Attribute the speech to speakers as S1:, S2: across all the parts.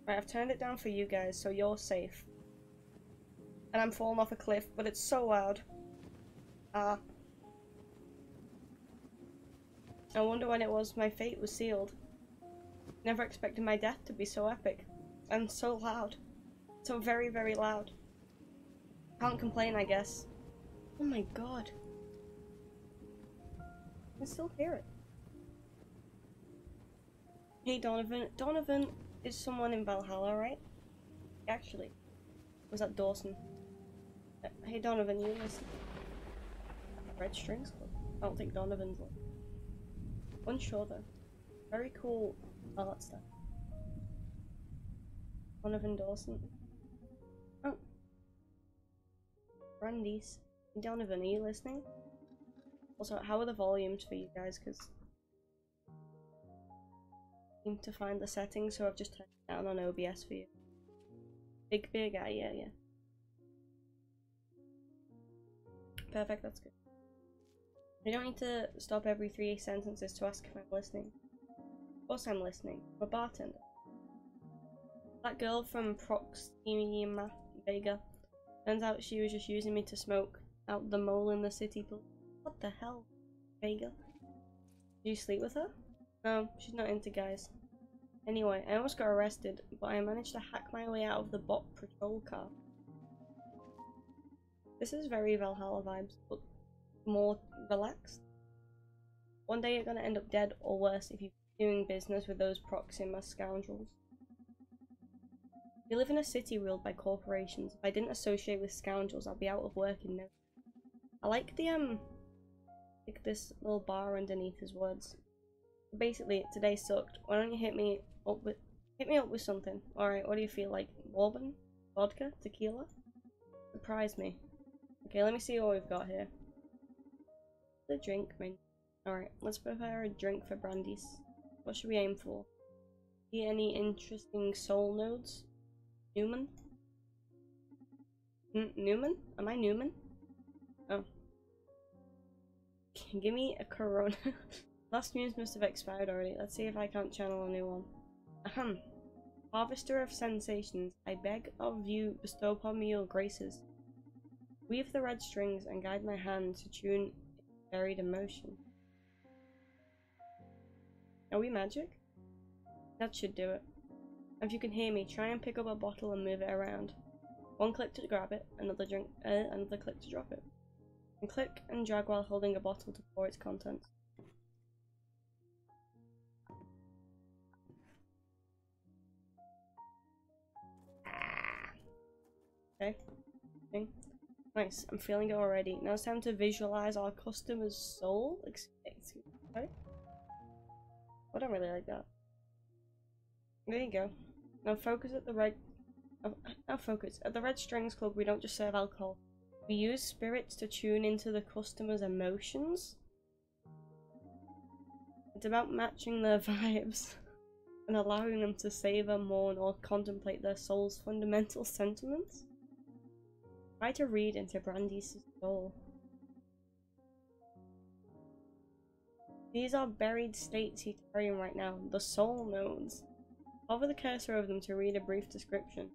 S1: Right, I've turned it down for you guys, so you're safe. And I'm falling off a cliff, but it's so loud. I wonder when it was my fate was sealed. Never expected my death to be so epic. And so loud. So very, very loud. Can't complain, I guess. Oh my god. I can still hear it. Hey Donovan. Donovan is someone in Valhalla, right? Actually. Was that Dawson? Hey Donovan, you listen. Red Strings Club? I don't think Donovan's one. Unsure though. Very cool art stuff. Donovan Dawson. Oh. Brandy's. Donovan, are you listening? Also, how are the volumes for you guys? Because I need to find the settings, so I've just turned it down on OBS for you. Big beer guy, yeah. Perfect, that's good. You don't need to stop every 3 sentences to ask if I'm listening. Of course I'm listening. I'm a bartender. That girl from Proxima Vega. Turns out she was just using me to smoke out the mole in the city. What the hell, Vega? Did you sleep with her? No, she's not into guys. Anyway, I almost got arrested, but I managed to hack my way out of the bot patrol car. This is very Valhalla vibes, but more relaxed. One day you're gonna end up dead, or worse, if you're doing business with those Proxima scoundrels. We live in a city ruled by corporations. If I didn't associate with scoundrels, I'd be out of work in no. I like the like this little bar underneath his words. Basically, today sucked. Why don't you hit me up with something? Alright, what do you feel like? Bourbon? Vodka? Tequila? Surprise me. Okay, let me see what we've got here. The drink menu. Alright, let's prepare a drink for Brandy's. What should we aim for? See any interesting soul nodes? Newman? Newman? Am I Newman? Oh. Give me a Corona. Last news must have expired already. Let's see if I can't channel a new one. Ahem. Harvester of sensations, I beg of you, bestow upon me your graces. Weave the red strings and guide my hand to tune buried emotion. Are we magic? That should do it. If you can hear me, try and pick up a bottle and move it around. One click to grab it, another click to drop it. And click and drag while holding a bottle to pour its contents. Okay. Nice, I'm feeling it already. Now it's time to visualize our customer's soul. Sorry? I don't really like that. There you go. Now focus at the red. Now focus. At the Red Strings Club, we don't just serve alcohol. We use spirits to tune into the customer's emotions. It's about matching their vibes and allowing them to savor, mourn, or contemplate their soul's fundamental sentiments. Try to read into Brandy's soul. These are buried states he's carrying right now, the soul nodes. Hover the cursor over them to read a brief description.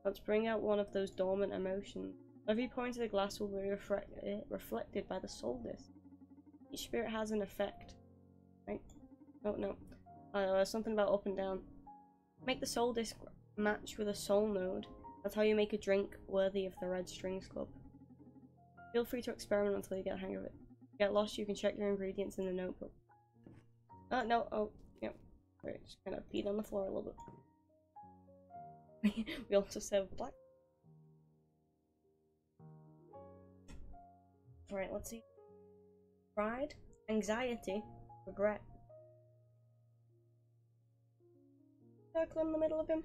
S1: Let's bring out one of those dormant emotions. Every point of the glass will be reflected by the soul disc. Each spirit has an effect. Right? Oh no. There's something about up and down. Make the soul disc match with a soul node. That's how you make a drink worthy of the Red Strings Club. Feel free to experiment until you get the hang of it. If you get lost, you can check your ingredients in the notebook. No, oh, yep. Sorry, just kind of peed on the floor a little bit. We also serve black. Alright, let's see. Pride, anxiety, regret. Circle in the middle of him.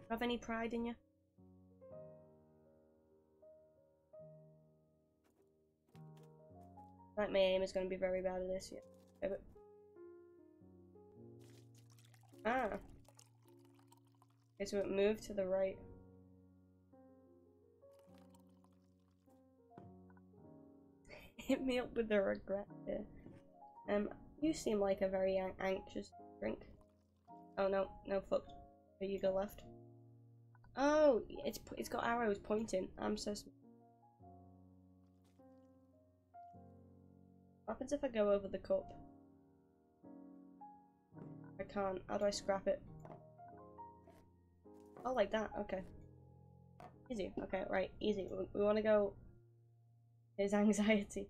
S1: Have any pride in you? Like, my aim is going to be very bad at this, yeah. Okay, but... Ah. Okay, so it moved to the right. Hit me up with the regret here. You seem like a very anxious drink. Oh no, no, fuck. Here you go left. Oh, it's got arrows pointing. I'm so smart. What happens if I go over the cup? I can't. How do I scrap it? Oh, like that. Okay. Easy. Okay, right. Easy. We want to go. His anxiety.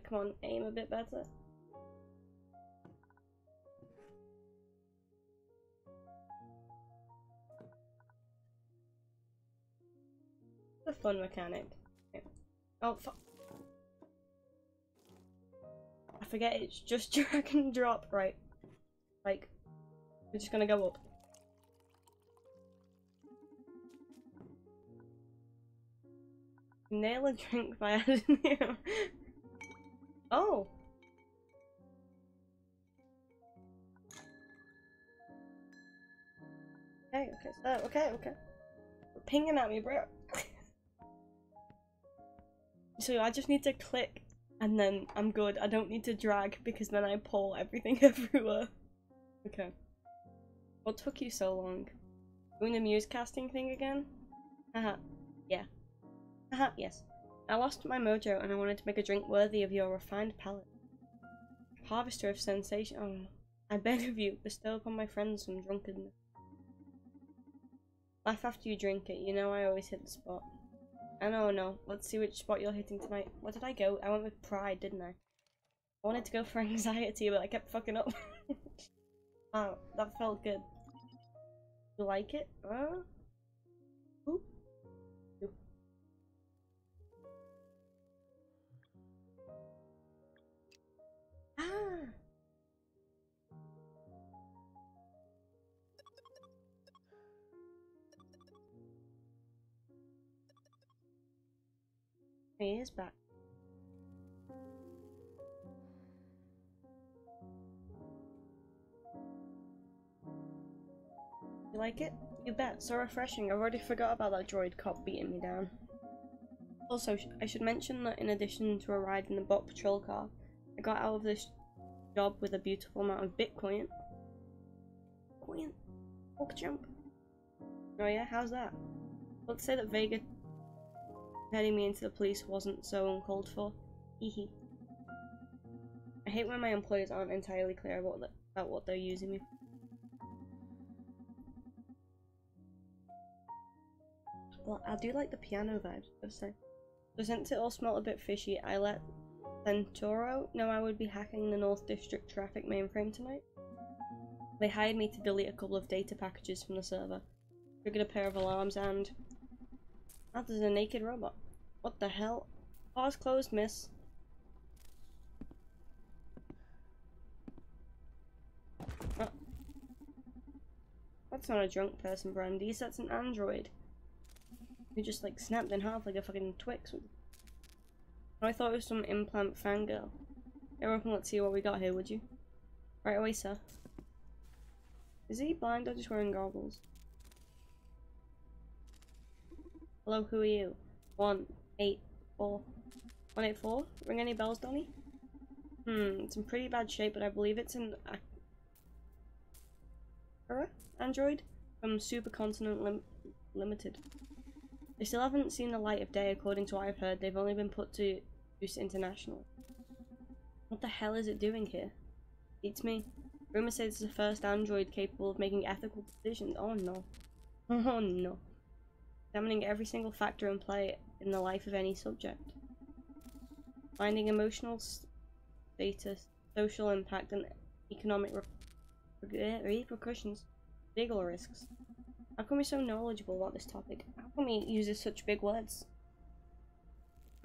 S1: Come on, aim a bit better. The fun mechanic. Okay. Oh, fuck. I forget it's just drag and drop, right? Like, we're just gonna go up. Nail a drink by adding the Oh! Okay, okay. You're pinging at me, bro. So I just need to click and then I'm good. I don't need to drag because then I pull everything everywhere. Okay. What took you so long? Doing the muse casting thing again? Haha. Yeah. Haha, yes. I lost my mojo and I wanted to make a drink worthy of your refined palate. Harvester of sensation. Oh, I beg of you, bestow upon my friends some drunkenness. Laugh after you drink it, you know I always hit the spot. I know, no. Let's see which spot you're hitting tonight. What did I go? I went with pride, didn't I? I wanted to go for anxiety, but I kept fucking up. Oh, that felt good. You like it? Ooh. Ooh. Ah! He is back. You like it? You bet. So refreshing. I've already forgot about that droid cop beating me down. Also, I should mention that in addition to a ride in the bot patrol car, I got out of this job with a beautiful amount of Bitcoin. Bitcoin? Walk jump. Oh yeah? How's that? Let's say that Vega heading me into the police wasn't so uncalled for. Hehe. I hate when my employers aren't entirely clear about what they're using me for. Well, I do like the piano vibes, I say. So since it all smelled a bit fishy, I let Centauro know I would be hacking the North District traffic mainframe tonight. They hired me to delete a couple of data packages from the server, triggered a pair of alarms, and... oh, there's a naked robot. What the hell? Bar's closed, miss. Oh. That's not a drunk person, Brandy. That's an android. Who just like snapped in half like a fucking Twix. I thought it was some implant fangirl. Hey, open, let's see what we got here, would you? Right away, sir. Is he blind or just wearing goggles? Hello, who are you? 184. 184? Ring any bells, Donnie? It's in pretty bad shape, but I believe it's an android from Supercontinent Limited. They still haven't seen the light of day, according to what I've heard. They've only been put to use internationally. What the hell is it doing here? Beats me. Rumors say this is the first android capable of making ethical decisions. Oh no. Oh no. Examining every single factor in play in the life of any subject. Finding emotional status, social impact, and economic repercussions. Legal risks. How come we're so knowledgeable about this topic? How come he uses such big words?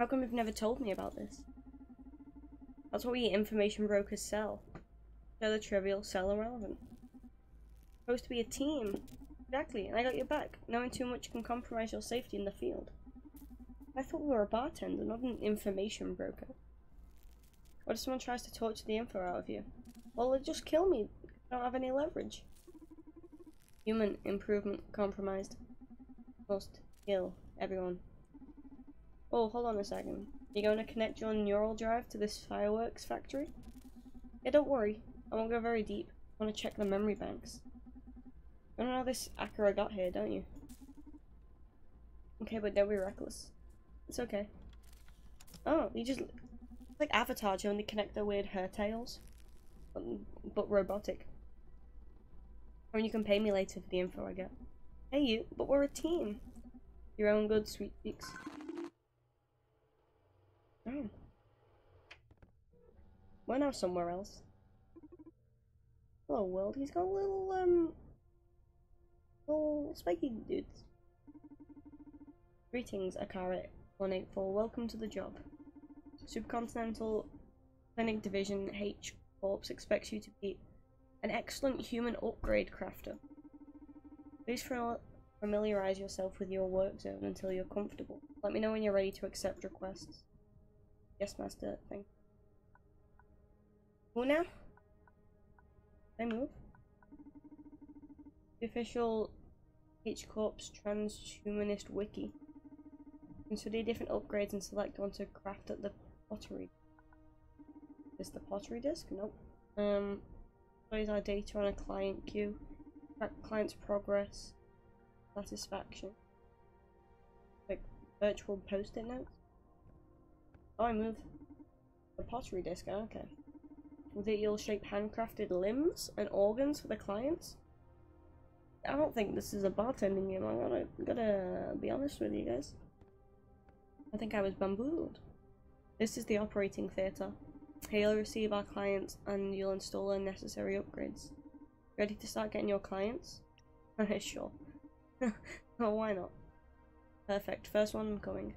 S1: How come you've never told me about this? That's what we information brokers sell. Sell the trivial, sell irrelevant. Supposed to be a team. Exactly, and I got your back. Knowing too much can compromise your safety in the field. I thought we were a bartender, not an information broker. What if someone tries to torture the info out of you? Well, they'll just kill me. I don't have any leverage. Human improvement compromised. Must kill everyone. Oh, hold on a second. You're going to connect your neural drive to this fireworks factory? Yeah, don't worry. I won't go very deep. I want to check the memory banks. I don't know how this Acura got here, don't you? Okay, but don't be reckless. It's okay. Oh, you just... It's like Avatar, you only connect their weird hair tails. But robotic. I mean, you can pay me later for the info I get. Hey you, but we're a team. Your own good, sweet cheeks. Oh. We're now somewhere else. Hello world, he's got little spiky dudes. Greetings, Akara 184, welcome to the job. Supercontinental Clinic Division H Corps expects you to be an excellent human upgrade crafter. Please familiarize yourself with your work zone until you're comfortable. Let me know when you're ready to accept requests. Yes, master, thank you. Who now? Can I move? The official H Corps Transhumanist Wiki. Consider different upgrades and select one to craft at the pottery. Is the pottery disk? Nope. Plays our data on a client queue. Track client's progress. Satisfaction. Like virtual post-it notes. Oh, I moved the pottery disc. Oh, okay. With it, you'll shape handcrafted limbs and organs for the clients. I don't think this is a bartending game. I'm gotta be honest with you guys. I think I was bamboozled. This is the operating theatre. Here you'll receive our clients and you'll install the necessary upgrades. Ready to start getting your clients? Sure. Oh, why not? Perfect. First one coming.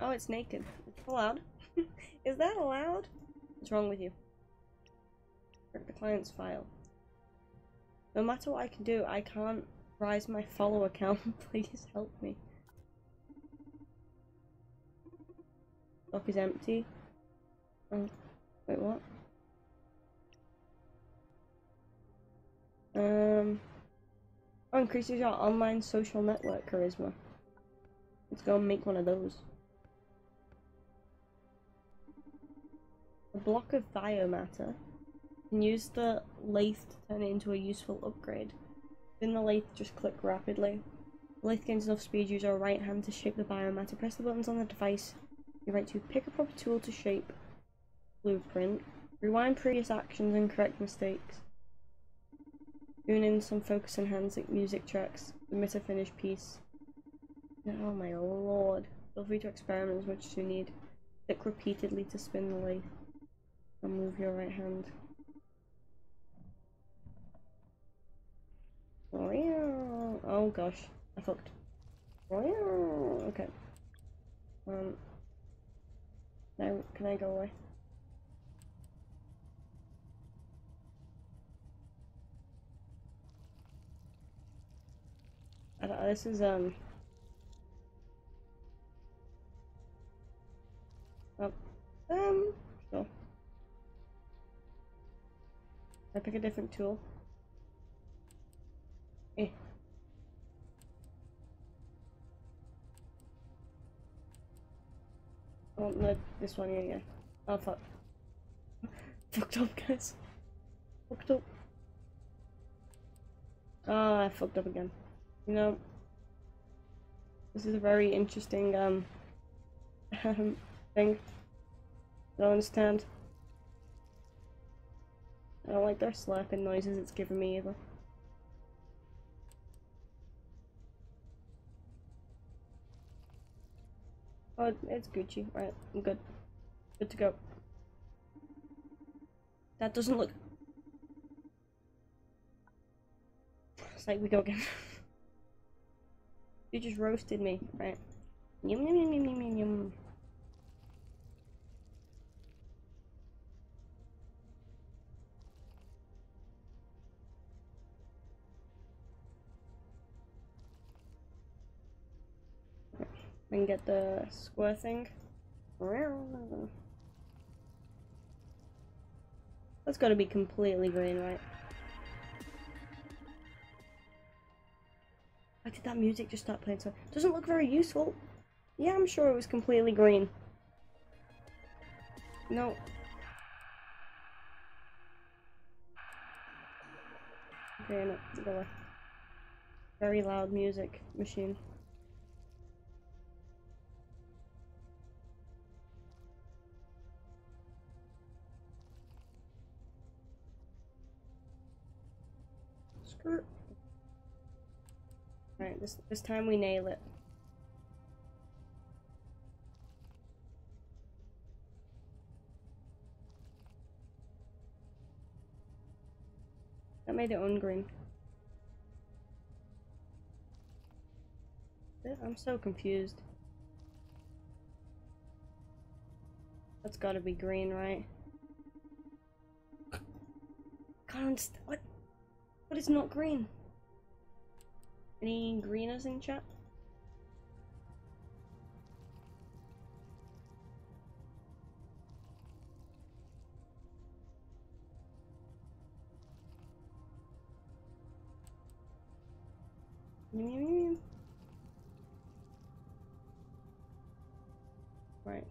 S1: Oh, it's naked. It's allowed. Is that allowed? What's wrong with you? Check the client's file. No matter what I can do, I can't rise my follower count. Please help me. Stock is empty. Oh, wait, what? Oh, increases your online social network charisma. Let's go and make one of those. A block of biomatter. You can use the lathe to turn it into a useful upgrade. Within the lathe, just click rapidly. The lathe gains enough speed, use your right hand to shape the biomatter. Press the buttons on the device. Your right to pick a proper tool to shape blueprint. Rewind previous actions and correct mistakes. Tune in some focus enhancing music tracks. Submit a finished piece. Oh my lord. Feel free to experiment as much as you need. Click repeatedly to spin the lathe. And move your right hand. Oh gosh, I fucked. Okay. Now can I go away? This is oh. Sure. I pick a different tool. Eh. Oh no, this one here, yeah. Oh fuck. Fucked up, guys. Fucked up. Ah, I fucked up again. You know, this is a very interesting thing. I don't understand. I don't like their slurping noises it's giving me either. Oh, it's Gucci. Right, I'm good. Good to go. That doesn't look... It's like we go again. You just roasted me. Right. Yum yum yum yum yum yum yum. And get the square thing. That's gotta be completely green, right? Why did that music just start playing? So doesn't look very useful. Yeah, I'm sure it was completely green. No. Okay, no, go away. Very loud music machine. Skirt. Alright, this time we nail it. That made it ungreen. I'm so confused. That's gotta be green, right? Can't. What? What is not green? Any greeners in chat? Right.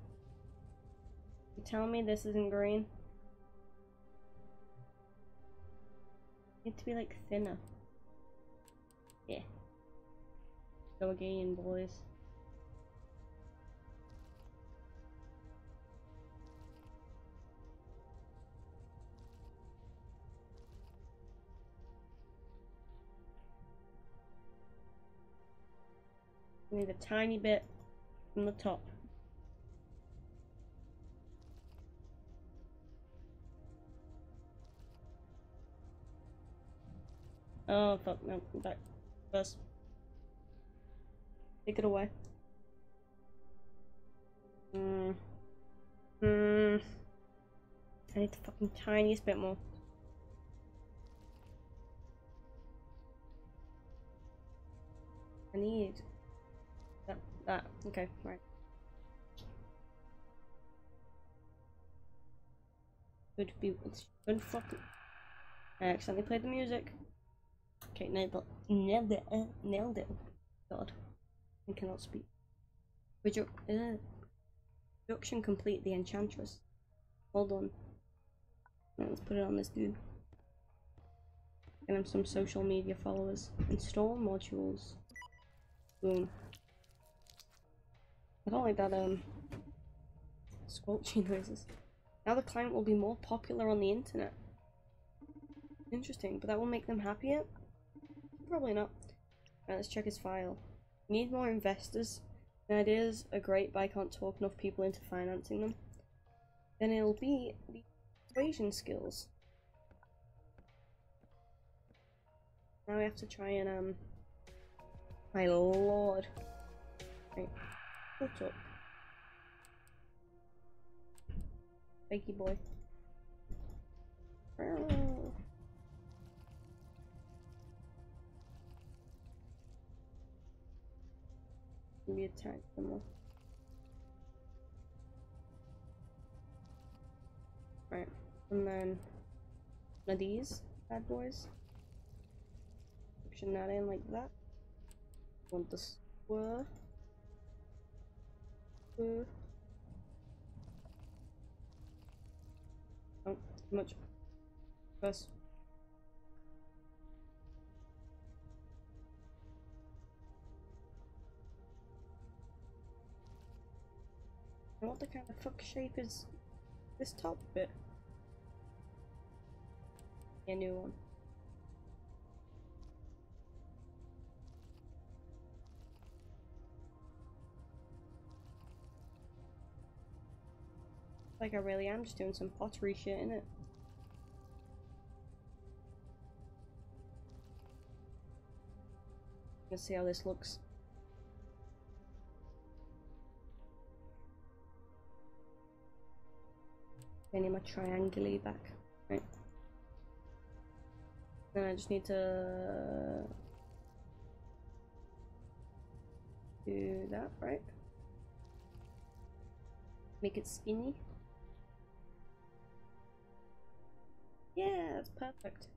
S1: You telling me this isn't green? Need to be like thinner. Yeah. Go again, boys. Need a tiny bit from the top. Oh fuck, no, back first. Take it away. I need the fucking tiniest bit more. I need that. Okay, right. Good fucking. I accidentally played the music. Okay, nailed it. God, I cannot speak. Production complete. The Enchantress. Hold on. Right, let's put it on this dude. Get him some social media followers. Install modules. Boom. I don't like that squelchy noises. Now the client will be more popular on the internet. Interesting, but that will make them happier? Probably not. Right, let's check his file. Need more investors. The ideas are great, but I can't talk enough people into financing them. Then it'll be the persuasion skills. Now we have to try and my lord. Right. What's up? Fakey boy. Maybe attack them all. Right, and then one of these bad boys. Option that in like that. Want the square. Oh, too much. Press. And what the kind of fuck shape is this top bit? A new one. Like I really am just doing some pottery shit, innit? Let's see how this looks. Getting my trianguli back. Right. Then I just need to do that, right? Make it skinny. Yeah, that's perfect.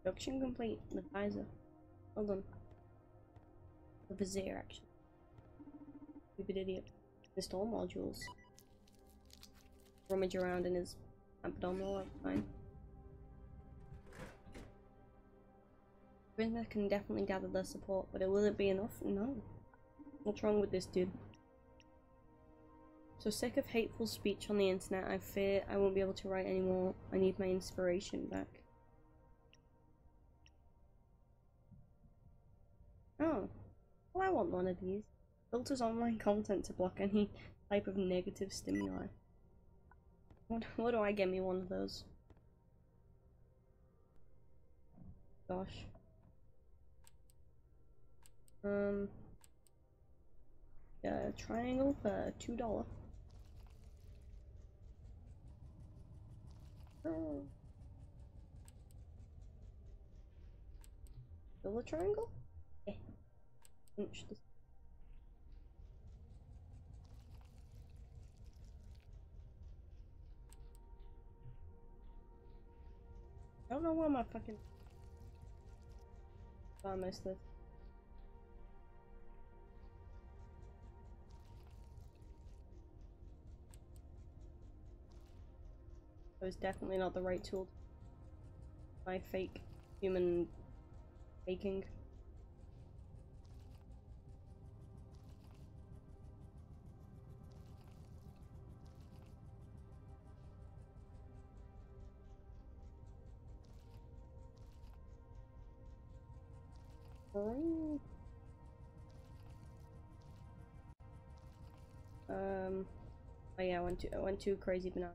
S1: Production complete. The visor. Hold on. The vizier, actually. Stupid idiot. Install modules. Rummage around in his abdominal, that's fine. I can definitely gather their support, but will it be enough? No. What's wrong with this dude? So sick of hateful speech on the internet, I fear I won't be able to write anymore. I need my inspiration back. Oh. Well, I want one of these. Filters online content to block any type of negative stimuli. What do I get me one of those? Gosh. Yeah, triangle for $2. Oh. Still a triangle? Eh. Punch this. I don't know where my fucking... Oh, I missed this. It was definitely not the right tool. My fake human baking. Oh yeah, I went too crazy banana.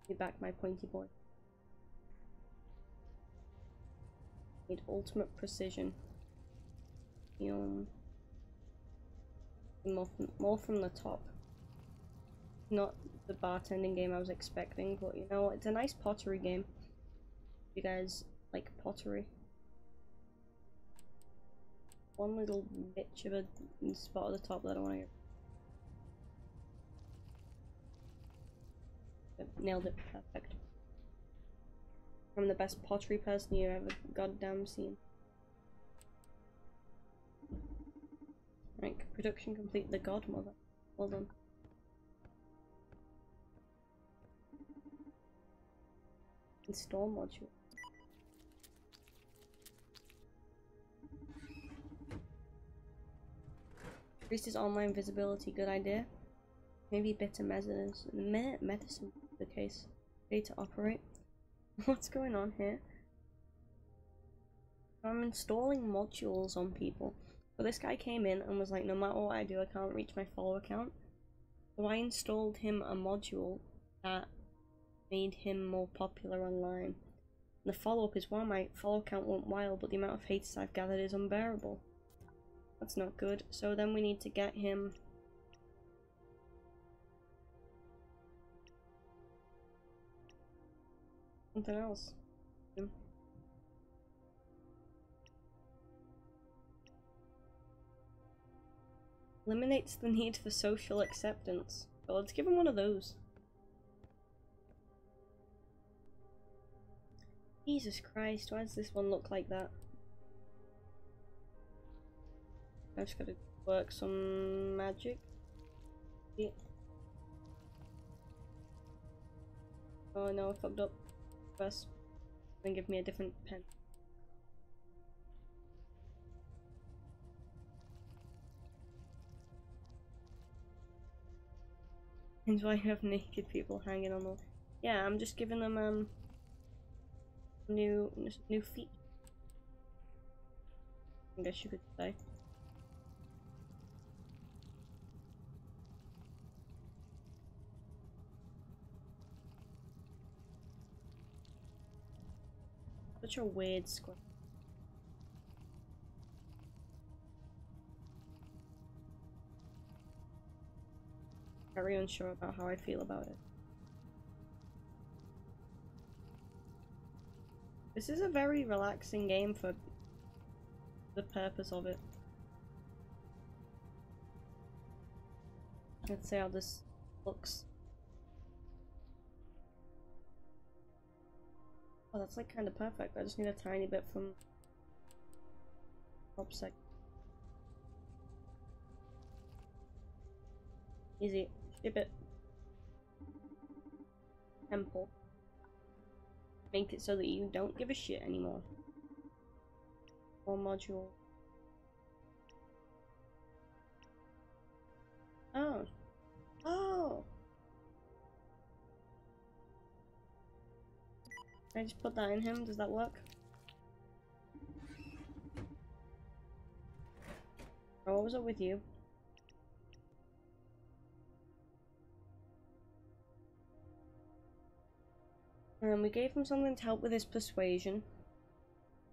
S1: Give back my pointy boy. Need ultimate precision. More from the top. Not the bartending game I was expecting, but you know, it's a nice pottery game. You guys like pottery? One little bitch of a spot at the top that I want to get. Nailed it, perfect. I'm the best pottery person you ever goddamn seen. Right, production complete. The godmother. Well done. Install module. Increases online visibility. Good idea. Maybe bitter medicine the case. Ready to operate. What's going on here? I'm installing modules on people. So this guy came in and was like, no matter what I do, I can't reach my follower count. So I installed him a module that made him more popular online. And the follow-up is, well, my follow count went wild, but the amount of haters I've gathered is unbearable. That's not good. So then we need to get him... something else. Eliminates the need for social acceptance. Well, let's give him one of those. Jesus Christ, why does this one look like that? I just gotta work some magic. Yeah. Oh no, I fucked up. First, then give me a different pen. Means why you have naked people hanging on the... Yeah, I'm just giving them new feet. I guess you could say. Such a weird squad. Very unsure about how I feel about it. This is a very relaxing game for the purpose of it. Let's see how this looks. Oh, that's like kind of perfect. I just need a tiny bit from top sec. Easy. Ship it. Temple. Make it so that you don't give a shit anymore. More module. Oh. Oh! Can I just put that in him? Does that work? Oh, what was up with you? We gave him something to help with his persuasion.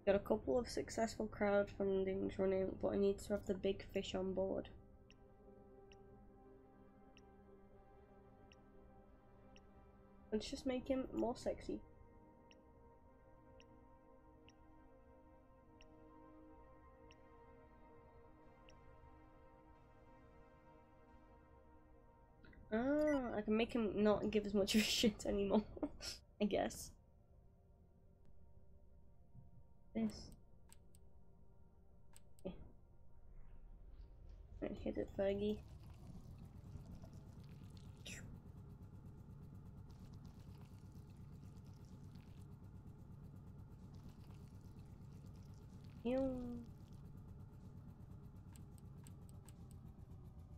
S1: Got a couple of successful crowdfundings running, but he needs to have the big fish on board. Let's just make him more sexy. Ah, I can make him not give as much of a shit anymore, I guess. This. Okay. Right, hit it, Fergie.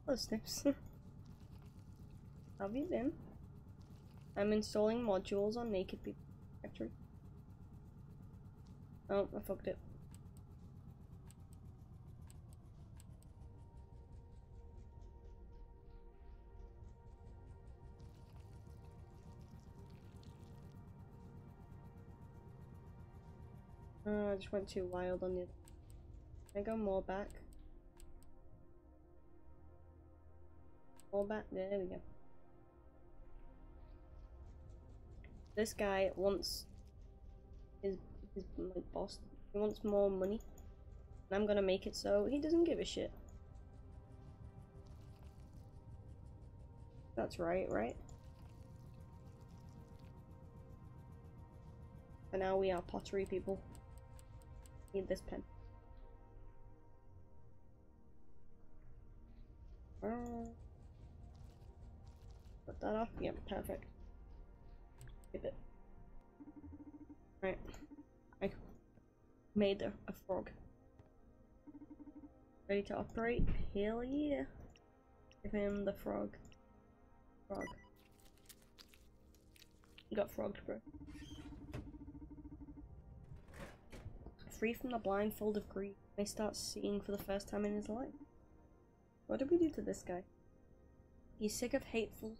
S1: Hello, Snips. How have you been? I'm installing modules on Naked People Factory. Oh, I fucked it. I just went too wild on the other. Can I go more back? More back? There we go. This guy wants his like boss. He wants more money, and I'm gonna make it so he doesn't give a shit. That's right, right? And now we are pottery people. Need this pen. Put that off. Yep, perfect. Give it. Right. I made a frog. Ready to operate? Hell yeah. Give him the frog. Frog. You got frogged, bro. Free from the blindfold of grief, he starts seeing for the first time in his life. What did we do to this guy? He's sick of hateful.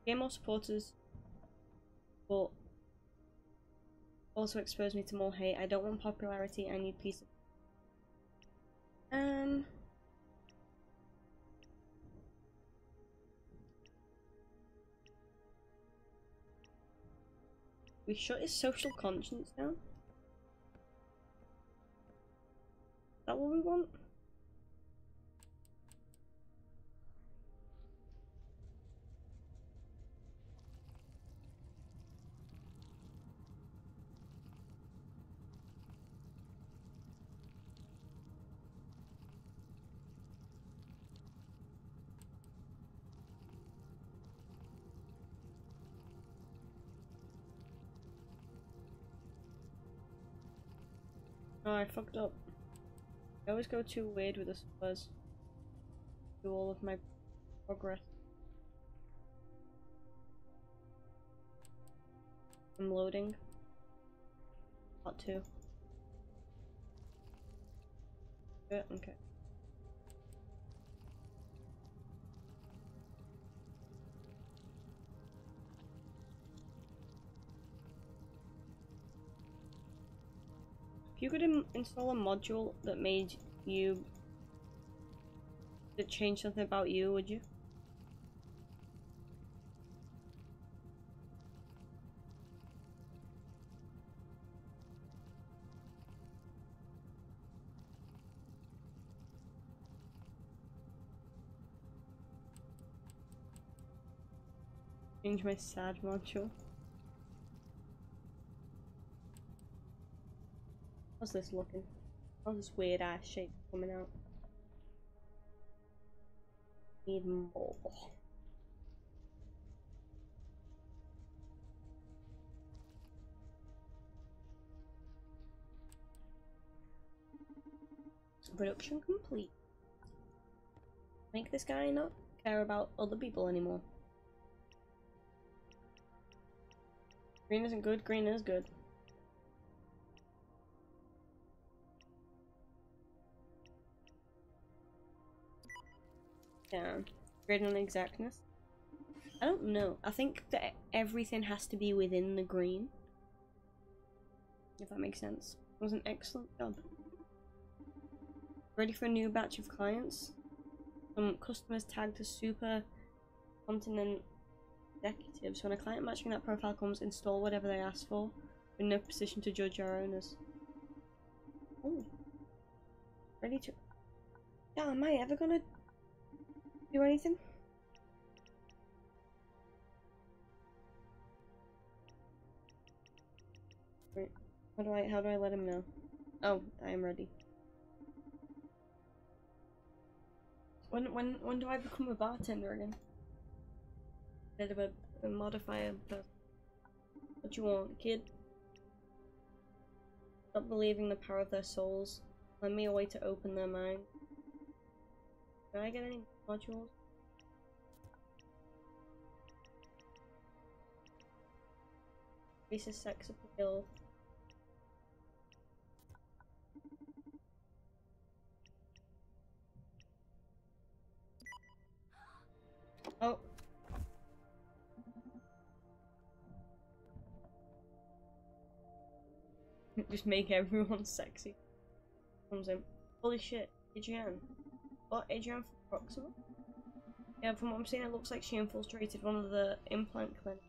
S1: Gain more supporters, but also expose me to more hate. I don't want popularity. I need peace. We shut his social conscience down? Is that what we want? Oh, I fucked up. I always go too weird with the slurs. Do all of my progress. I'm loading. Part 2. Yeah, okay. If you could install a module that made you... that changed something about you, would you? Change my sad module. How's this looking? All this weird ass shape coming out. Need more. Production complete. Make this guy not care about other people anymore. Green isn't good, green is good. Yeah. Grading on exactness. I don't know. I think that everything has to be within the green. If that makes sense. It was an excellent job. Ready for a new batch of clients? Some customers tagged as super continent executives. When a client matching that profile comes, install whatever they ask for. We're in no position to judge our owners. Oh. Ready to... Yeah, am I ever gonna do anything? Wait, how do I let him know? Oh, I am ready. When do I become a bartender again? Bit of a modifier, but what you want, kid? Stop believing the power of their souls. Lend me a way to open their mind. Can I get any modules? Increases sex appeal. Oh. Just make everyone sexy. Comes in. Holy shit, Adrienne. What, Adrienne from Proxima? Yeah, from what I'm seeing, it looks like she infiltrated one of the implant clinics.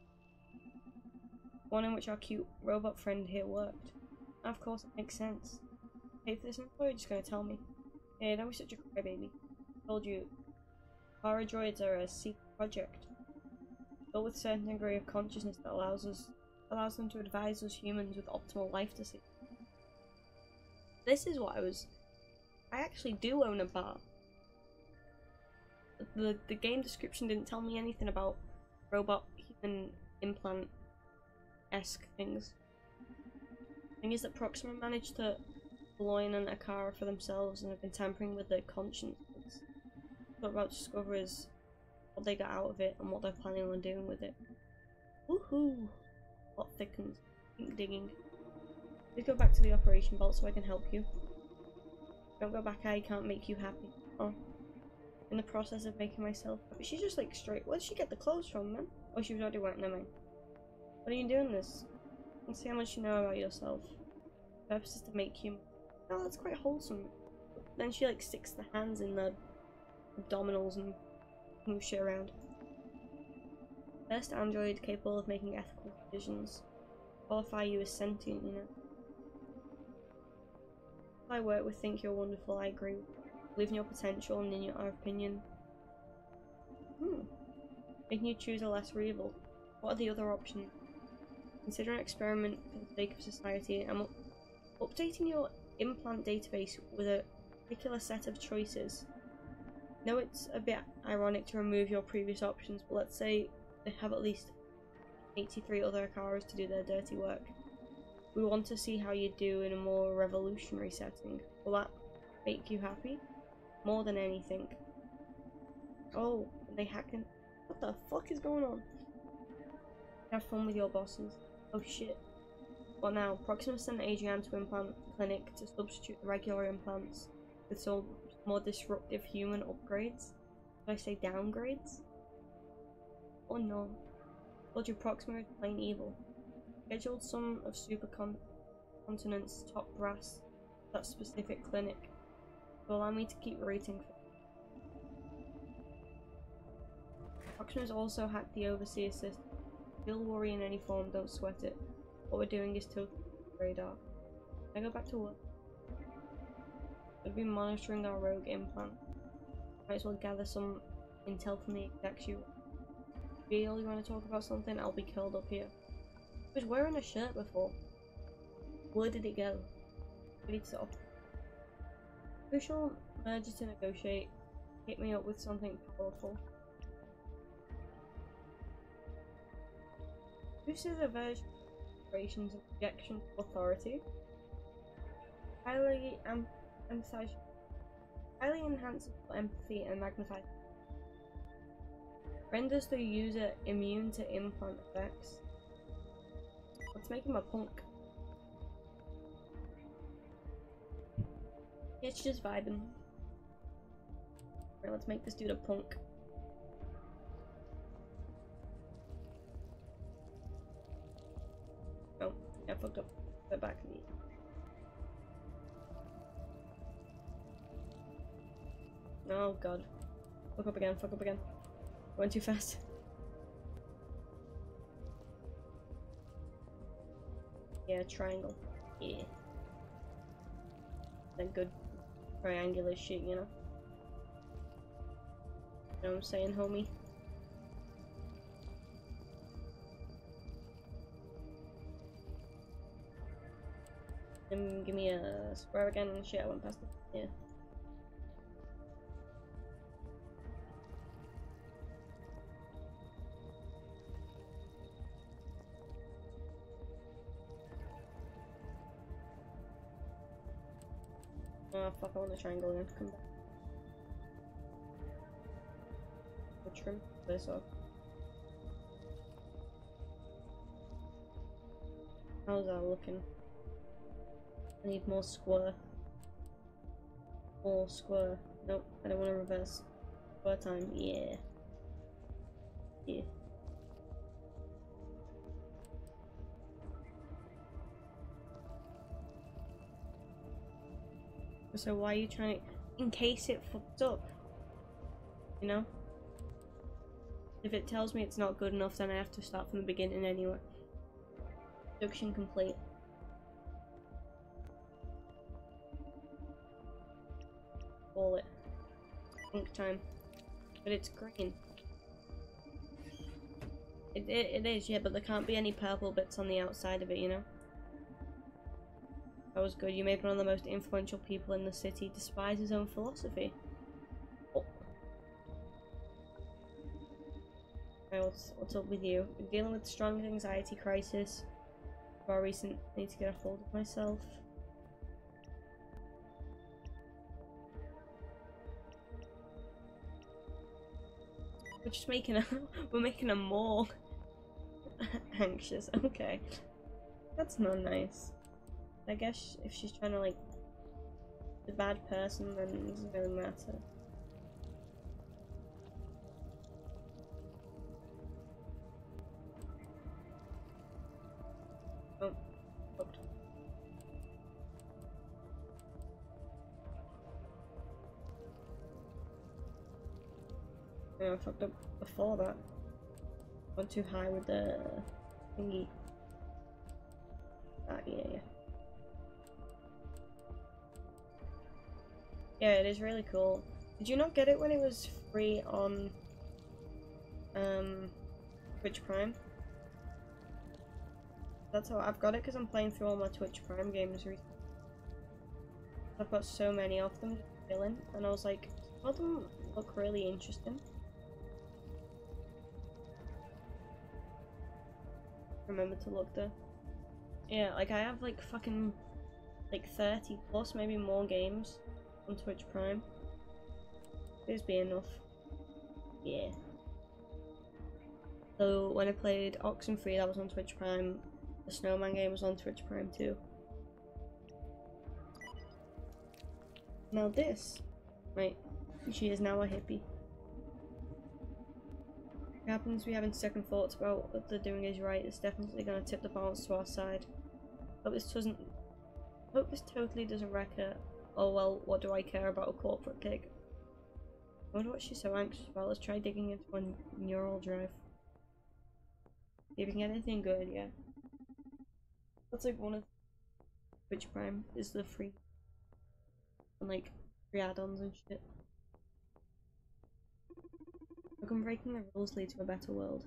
S1: One in which our cute robot friend here worked. And of course, it makes sense. Hey, for this info, you're just gonna tell me. Hey, don't be such a crybaby. I told you, paradroids are a secret project. Built with a certain degree of consciousness that allows them to advise us humans with optimal life decisions. This is what I actually do own a bar. The game description didn't tell me anything about robot human implant-esque things. The thing is that Proxima managed to loin an Akara for themselves and have been tampering with their consciences. What we're about to discover is what they got out of it and what they're planning on doing with it. Woohoo! Plot thickens. Ink digging. Please go back to the operation belt so I can help you. Don't go back, I can't make you happy. Oh. In the process of making myself happy. She's just like straight. Where'd she get the clothes from, man? Oh, she was already wearing them. What are you doing this? Let's see how much you know about yourself. The purpose is to make you... Oh, that's quite wholesome. Then she like sticks the hands in the abdominals and moves shit around. First android capable of making ethical decisions. Qualify you as sentient, you know. I work with think you're wonderful, I agree. Believe in your potential and in our opinion. Making you choose a lesser evil. What are the other options? Consider an experiment for the sake of society. I'm updating your implant database with a particular set of choices. I know it's a bit ironic to remove your previous options, but let's say they have at least 83 other Akaras to do their dirty work. We want to see how you do in a more revolutionary setting. Will that make you happy? More than anything. Oh, they hacking. What the fuck is going on? Have fun with your bosses. Oh shit. What now? Proxima sent Adrienne to implant clinic to substitute the regular implants with some more disruptive human upgrades. Did I say downgrades? Oh no. Told you Proxima is plain evil. Scheduled some of Supercontinent's top brass at that specific clinic to allow me to keep rating. Proxima's also hacked the overseer system. Feel worry in any form, don't sweat it. What we're doing is totally radar. I go back to work. We'll be monitoring our rogue implant. Might as well gather some intel from the execs you. Feel you want to talk about something? I'll be curled up here. I was wearing a shirt before. Where did it go? We need to off. Crucial merger to negotiate. Hit me up with something powerful. Reduces aversion to operations and rejection to authority. Highly emphasizes, highly enhances empathy and magnifies. Renders the user immune to implant effects. Let's make him a punk. It's just vibing. Right, let's make this dude a punk. Oh, I fucked up. Go back to me. Oh god. Fuck up again, fuck up again. Went too fast. Yeah, triangle. Yeah. That good triangular shit, you know? You know what I'm saying, homie? And give me a square again and shit, I went past it. Yeah. Oh fuck, I want the triangle again. Come back. We'll trim this off. How's that looking? I need more square. More square. Nope, I don't want to reverse. Square time, yeah. Yeah. So why are you trying to, in case it fucked up, you know? If it tells me it's not good enough, then I have to start from the beginning anyway. Production complete. Call it. Ink time. But it's green. It is, yeah, but there can't be any purple bits on the outside of it, you know? That was good. You made one of the most influential people in the city despise his own philosophy. Oh. Right, what's up with you? I'm dealing with strong anxiety crisis. More recent, I need to get a hold of myself. We're just making we're making him more anxious. Okay, that's not nice. I guess if she's trying to, like, the bad person, then it doesn't really matter. Oh, fucked. Yeah, I fucked up before that. Went too high with the thingy. Ah, yeah. Yeah, it is really cool. Did you not get it when it was free on Twitch Prime? That's how I've got it, because I'm playing through all my Twitch Prime games recently. I've got so many of them chilling, and I was like, some of them look really interesting. Remember to look there. Yeah, like I have like fucking like 30 plus, maybe more games on Twitch Prime. This be enough. Yeah. So when I played Oxenfree, that was on Twitch Prime. The Snowman game was on Twitch Prime too. Now this, right? She is now a hippie. What happens? We having second thoughts about what they're doing is right. It's definitely going to tip the balance to our side. Hope this totally doesn't wreck her. Oh well, what do I care about a corporate gig? I wonder what she's so anxious about. Let's try digging into one neural drive. See if we can get anything good, yeah. That's like one of Twitch Prime is the free and like free add-ons and shit. How come breaking the rules lead to a better world?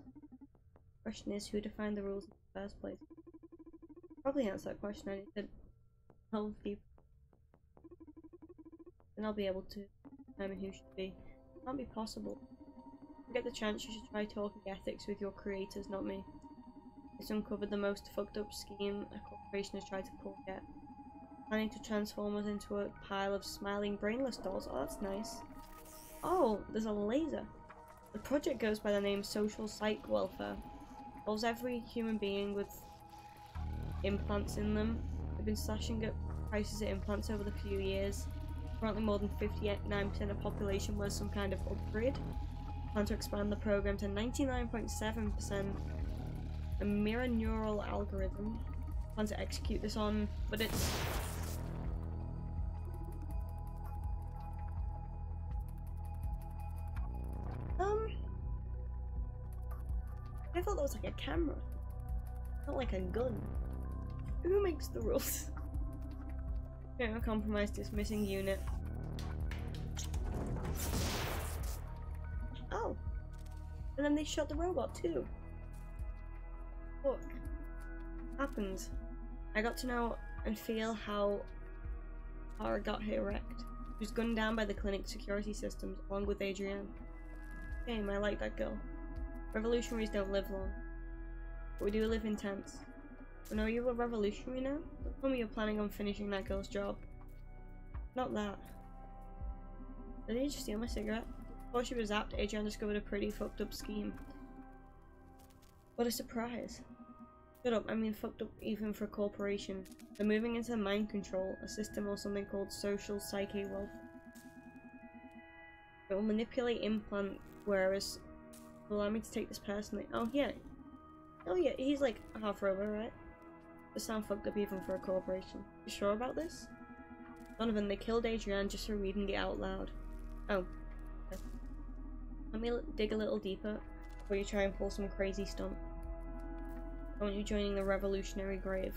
S1: The question is, who defined the rules in the first place? Probably answer that question. I need to tell people. then I'll be able to determine who should be. It can't be possible. If you get the chance, you should try talking ethics with your creators, not me. It's uncovered the most fucked up scheme a corporation has tried to pull yet. Planning to transform us into a pile of smiling brainless dolls. Oh, that's nice. Oh, there's a laser. The project goes by the name Social Psych Welfare. Involves every human being with implants in them. They've been slashing up prices of implants over the few years. Currently more than 59% of the population wears some kind of upgrade. Plan to expand the program to 99.7%. A mirror neural algorithm. Plan to execute this on, but it's... I thought that was like a camera, not like a gun. Who makes the rules? Okay, I compromised this missing unit. Oh! And then they shot the robot too. Look. Happened. I got to know and feel how Tara got here wrecked. She was gunned down by the clinic security systems along with Adrienne. Damn, I like that girl. Revolutionaries don't live long. But we do live in tents. But are you a revolutionary now? Don't tell me you're planning on finishing that girl's job. Not that. Did he just steal my cigarette? Before she was zapped, Adrienne discovered a pretty fucked up scheme. What a surprise. Shut up, I mean fucked up even for a corporation. They're moving into mind control, a system or something called social psyche welfare. It will manipulate implant wearers. Allow me to take this personally. Oh yeah. Oh yeah, he's like half robot, right? This sound fucked up even for a corporation. You sure about this? Donovan, they killed Adrienne just for reading it out loud. Oh. Okay. Let me dig a little deeper before you try and pull some crazy stunt. I want you joining the revolutionary grave.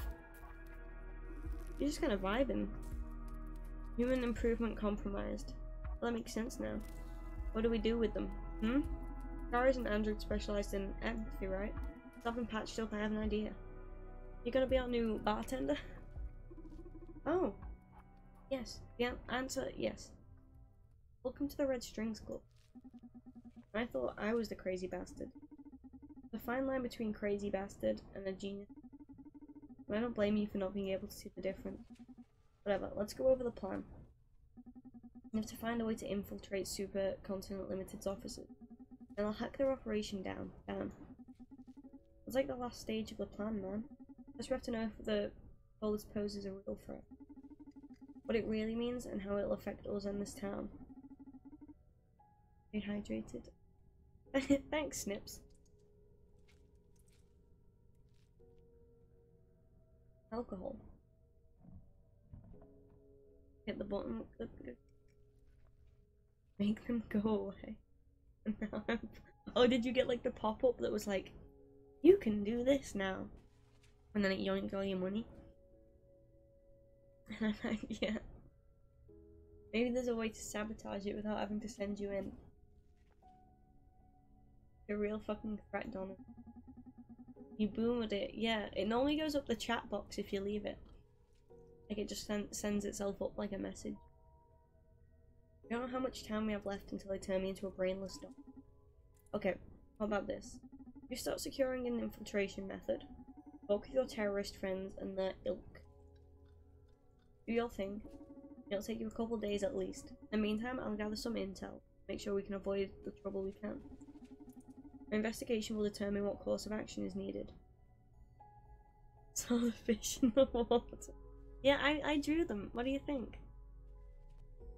S1: You're just kind of vibing. Human improvement compromised. Well, that makes sense now. What do we do with them? Kara is an android specialized in empathy, right? I've been patched up, I have an idea. You gonna be our new bartender? Oh. Yes. The answer, yes. Welcome to the Red Strings Club. I thought I was the crazy bastard. The fine line between crazy bastard and a genius. And I don't blame you for not being able to see the difference. Whatever, let's go over the plan. We have to find a way to infiltrate Super Continent Limited's offices. And I'll hack their operation down. It's like the last stage of the plan, man. First we have to know if all this poses a real threat. What it really means and how it'll affect us and this town. Stay hydrated. Thanks, Snips. Alcohol. Hit the button. Make them go away. Oh, did you get like the pop-up that was like, you can do this now, and then it yoinked all your money? And I'm like, yeah. Maybe there's a way to sabotage it without having to send you in. A real fucking threat, Donna. You boomed it. Yeah, it normally goes up the chat box if you leave it. Like it just sends itself up like a message. I don't know how much time we have left until they turn me into a brainless dog. Okay, how about this? You start securing an infiltration method. Talk with your terrorist friends and their ilk. Do your thing. It'll take you a couple days at least. In the meantime, I'll gather some intel. Make sure we can avoid the trouble we can. Our investigation will determine what course of action is needed. Saw the fish in the water. Yeah, I drew them. What do you think?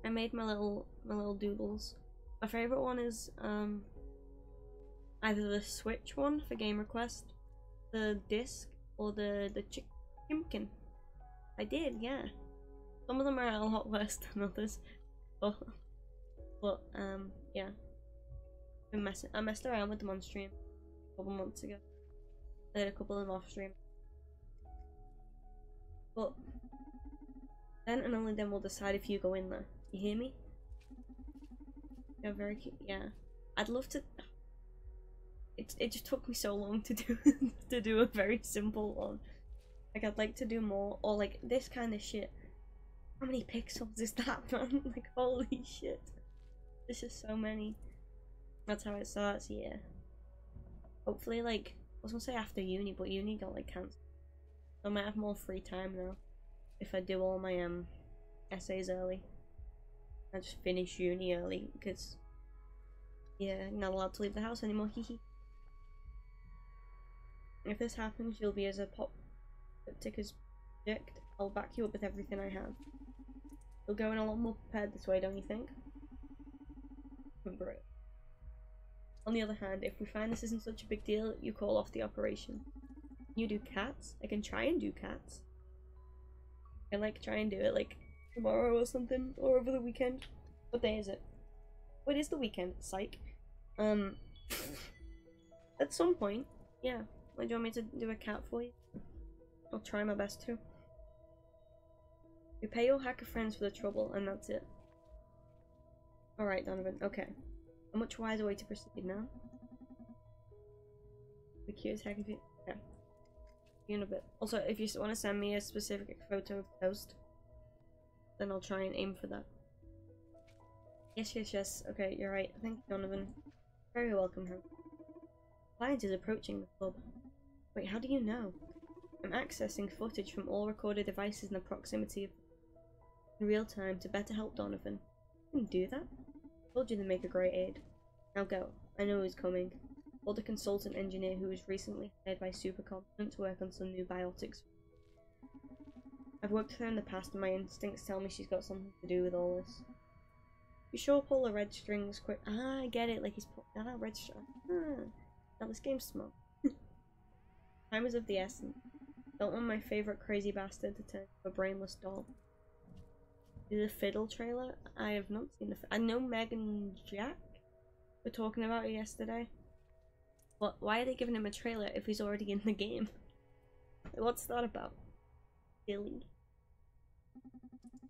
S1: I made my little doodles. My favorite one is either the Switch one for game request, the disc, or the chimkin. I did, yeah. Some of them are a lot worse than others, but yeah. I messed around with them on stream a couple months ago. I did a couple of them off stream, but then and only then we'll decide if you go in there. You hear me? You're very cute. Yeah, I'd love to. It just took me so long to do a very simple one. Like I'd like to do more, or like this kind of shit. How many pixels is that, man? Like, holy shit. This is so many. That's how it starts, yeah. Hopefully, like, I was gonna say after uni, but uni got, like, cancelled. So I might have more free time now. If I do all my, essays early. I just finish uni early, because, yeah, I'm not allowed to leave the house anymore, hehe. If this happens, you'll be as apocalyptic as predict. I'll back you up with everything I have. You'll go in a lot more prepared this way, don't you think? Remember it. On the other hand, if we find this isn't such a big deal, you call off the operation. You do cats? I can try and do cats. I can, like, try and do it, like, tomorrow or something, or over the weekend. What day is it? What is the weekend? Psych. At some point, yeah. Like, do you want me to do a cat for you? I'll try my best to. You pay your hacker friends for the trouble, and that's it. Alright, Donovan, okay. A much wiser way to proceed now. The cutest hacker feet. Okay. In a bit. Also, if you want to send me a specific photo of the toast, then I'll try and aim for that. Yes. Okay, you're right. Thank you, Donovan. Very welcome, home. Client is approaching the club. Wait, how do you know? I'm accessing footage from all recorded devices in the proximity of in real time to better help Donovan. You can do that? Told you to make a great aid. Now go. I know who's coming. Called a consultant engineer who was recently hired by Supercontinent to work on some new biotics. I've worked with her in the past and my instincts tell me she's got something to do with all this. Be sure pull the red strings quick. Ah, I get it, like he's put that red string. Ah, now this game's smart. Time is of the essence. Don't want my favourite crazy bastard to turn into a brainless doll. The Fiddle trailer? I have not seen the. I know Meg and Jack were talking about it yesterday. But why are they giving him a trailer if he's already in the game? What's that about? Silly.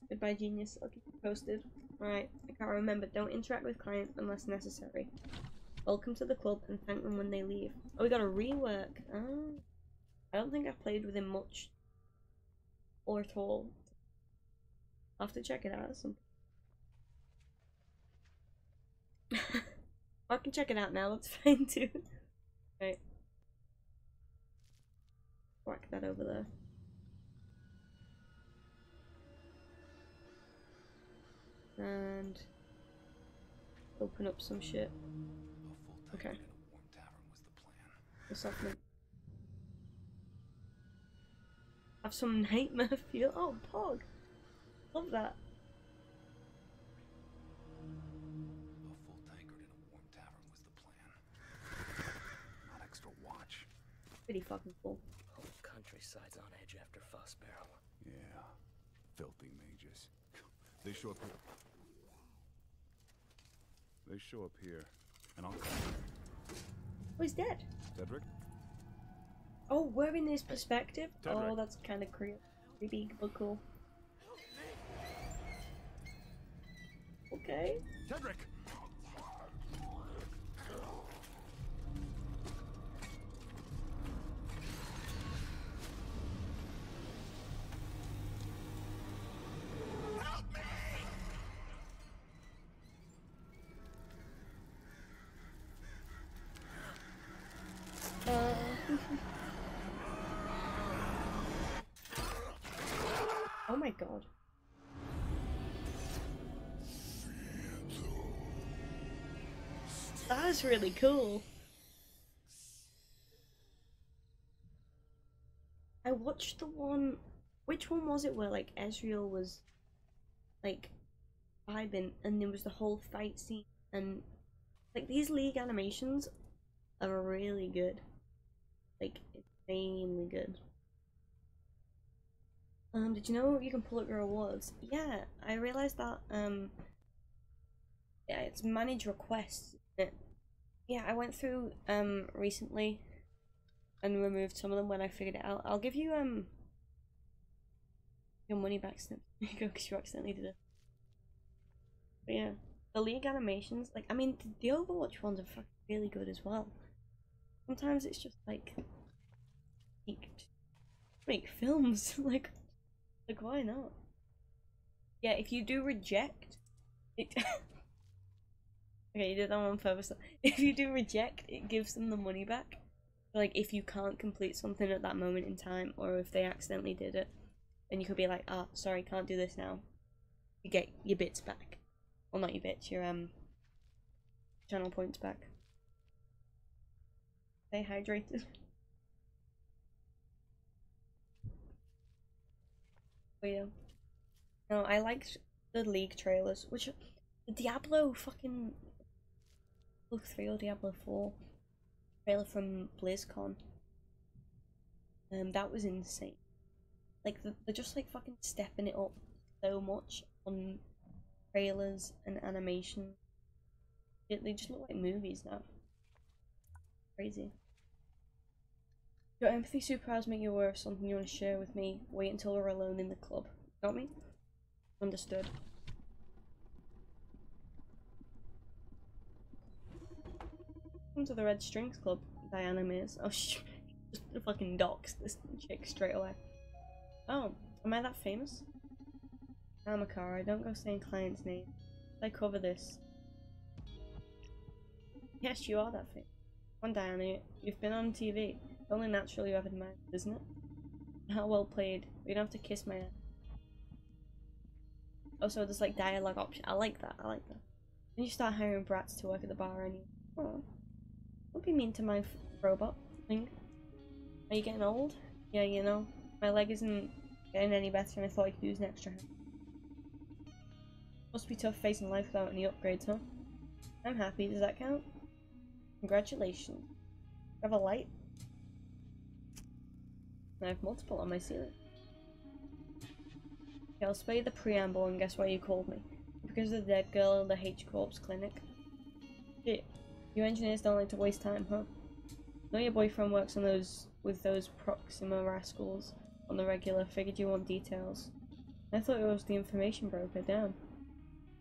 S1: Goodbye, genius. I'll keep you posted. Alright, I can't remember. Don't interact with clients unless necessary. Welcome to the club and thank them when they leave. Oh, we got a rework. Oh. I don't think I've played with him much. Or at all. I'll have to check it out or something. I can check it out now, that's fine too. Right. Whack that over there. And open up some shit. Okay. What's up, man? Have some nightmare feel. Oh, Pog! Love that.
S2: A full tankard in a warm tavern was the plan. Not extra watch.
S1: Pretty fucking cool.
S3: Whole countryside's on edge after Fuss Barrel.
S2: Yeah. Filthy mages. They show up here. They show up here, and I'll come.
S1: Oh, he's dead.
S2: Cedric?
S1: Oh, we're in this perspective?
S2: Cedric.
S1: Oh, that's kind of creepy, but cool. Okay.
S2: Cedric! Help me!
S1: Oh my god. That is really cool. I watched the one. Which one was it where like Ezreal was like vibing and there was the whole fight scene and like these League animations are really good. Like insanely good. Did you know you can pull up your rewards? Yeah, I realized that yeah, it's manage requests. Yeah, I went through recently and removed some of them when I figured it out. I'll give you your money back snip because you accidentally did it. But yeah, the League animations, like I mean the Overwatch ones are fucking really good as well. Sometimes it's just like make films like why not? Yeah, if you do reject it. Okay, you did that one on purpose. If you do reject, it gives them the money back. Like, if you can't complete something at that moment in time, or if they accidentally did it, then you could be like, ah, sorry, can't do this now. You get your bits back. Well, not your bits, your channel points back. Stay hydrated. But yeah. No, I liked the League trailers, which the Diablo fucking Diablo 3 or Diablo 4 trailer from BlizzCon. That was insane. Like they're just like fucking stepping it up so much on trailers and animation. They just look like movies now. Crazy. Your empathy superpowers make you aware of something you want to share with me. Wait until we're alone in the club. Got me? Understood. Welcome to the Red Strings Club, Diana Mears. Oh, just fucking docs this chick straight away. Oh, am I that famous? I'm a car. I don't go saying client's name. I cover this. Yes, you are that famous. Come on, Diana, you've been on TV. It's only natural you have admired, isn't it? How well played. You don't have to kiss my ass. Oh, so there's like dialogue option. I like that. I like that. Then you start hiring brats to work at the bar and you... Oh. Don't be mean to my robot thing. Are you getting old? Yeah, you know. My leg isn't getting any better and I thought I could use an extra hand. Must be tough facing life without any upgrades, huh? I'm happy. Does that count? Congratulations. I have a light. I have multiple on my ceiling. Okay, I'll spare you the preamble and guess why you called me. Because of the dead girl in the H-Corp's clinic. Shit. You engineers don't like to waste time, huh? I know your boyfriend works on with those Proxima rascals on the regular. Figured you want details. I thought it was the information broker. Damn.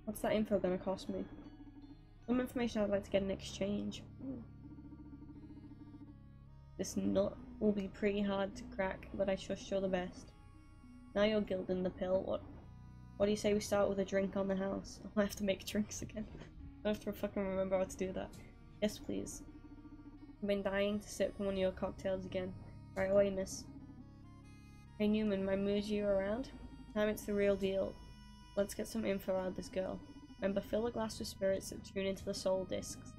S1: What's that info gonna cost me? Some information I'd like to get in exchange. Ooh. This nut will be pretty hard to crack, but I trust you're the best. Now you're gilding the pill. What do you say we start with a drink on the house? I have to make drinks again. I have to fucking remember how to do that. Yes, please. I've been dying to sip from one of your cocktails again. Right away, miss. Hey Newman, my moves you around? Time it's the real deal. Let's get some info out of this girl. Remember, fill a glass with spirits that tune into the soul discs.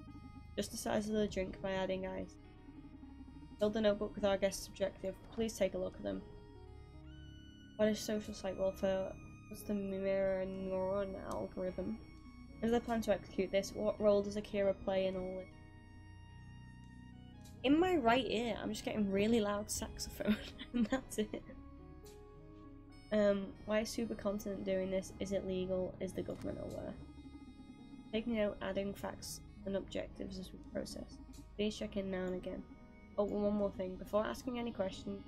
S1: Just the size of the drink by adding ice. Build the notebook with our guest's objective. Please take a look at them. What is social site welfare? What's the mirror neuron algorithm? How do they plan to execute this? What role does Akira play in all this? In my right ear, I'm just getting really loud saxophone, and that's it. Why is Supercontinent doing this? Is it legal? Is the government aware? Taking out, adding facts and objectives as we process. Please check in now and again. Oh, one more thing. Before asking any questions,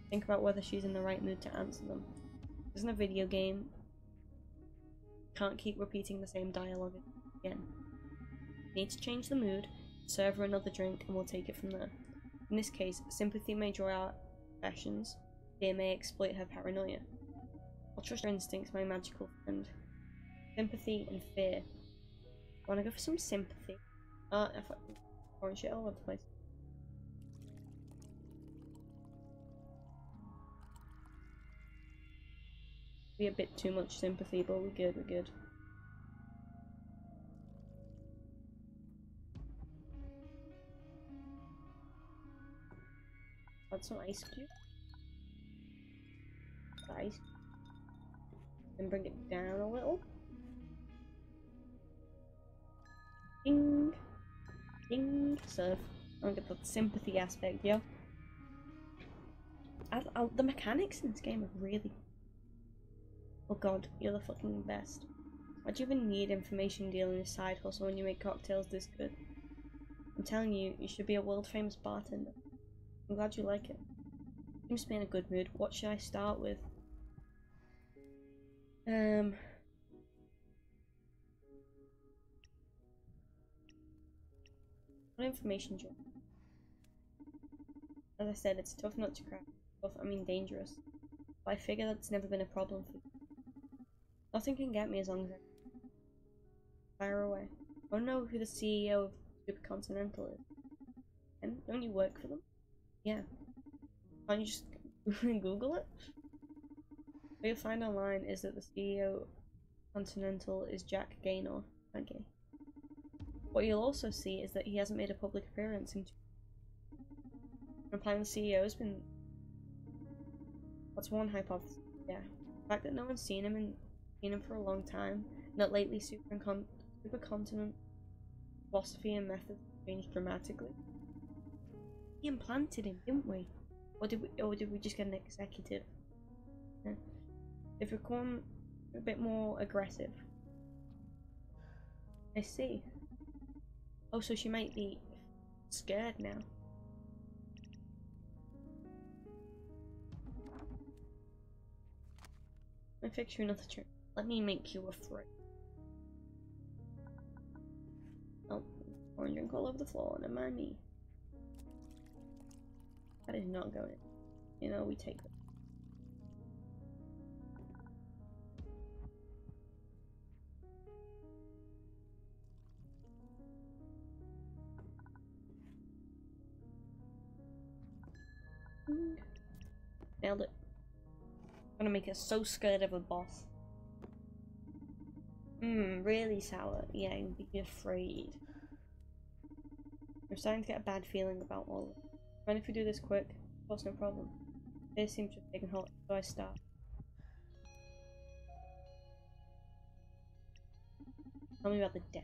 S1: think about whether she's in the right mood to answer them. This isn't a video game. Can't keep repeating the same dialogue again. Need to change the mood, serve her another drink, and we'll take it from there. In this case, sympathy may draw out passions. Fear may exploit her paranoia. I'll trust your instincts, my magical friend. Sympathy and fear. I wanna go for some sympathy. I fucking pouring shit all over the place. Be a bit too much sympathy, but we're good, we're good. Add some ice cube. Ice. And bring it down a little. Ding. Ding. So, I don't get the sympathy aspect, yo. The mechanics in this game are really... Oh god, you're the fucking best. Why do you even need information dealing with side hustle when you make cocktails this good? I'm telling you, you should be a world famous bartender. I'm glad you like it. Seems to be in a good mood. What should I start with? What information do you want? As I said, it's tough not to crack. Tough, I mean dangerous. But I figure that's never been a problem for you. Nothing can get me as long as I fire away. I wanna know who the CEO of Supercontinental is. And don't you work for them? Yeah. Can't you just Google it? What you'll find online is that the CEO of Continental is Jack Gaynor. Okay. What you'll also see is that he hasn't made a public appearance in implying the CEO has been. That's one hypothesis. Yeah. The fact that no one's seen him for a long time, and that lately supercontinent philosophy and methods changed dramatically. We implanted him, didn't we? Or did we just get an executive? Yeah. They've become a bit more aggressive. I see. Oh, so she might be scared now. I fix you another trick. Let me make you afraid. Oh, orange drink all over the floor, never mind me. That is not going in. You know, we take it. Nailed it. I'm gonna make her so scared of a boss. Really sour. Yeah, you'll be afraid. I'm starting to get a bad feeling about all of it. Mind if we do this quick? Of course, no problem. This seems to have taken hold, so I start. Tell me about the death.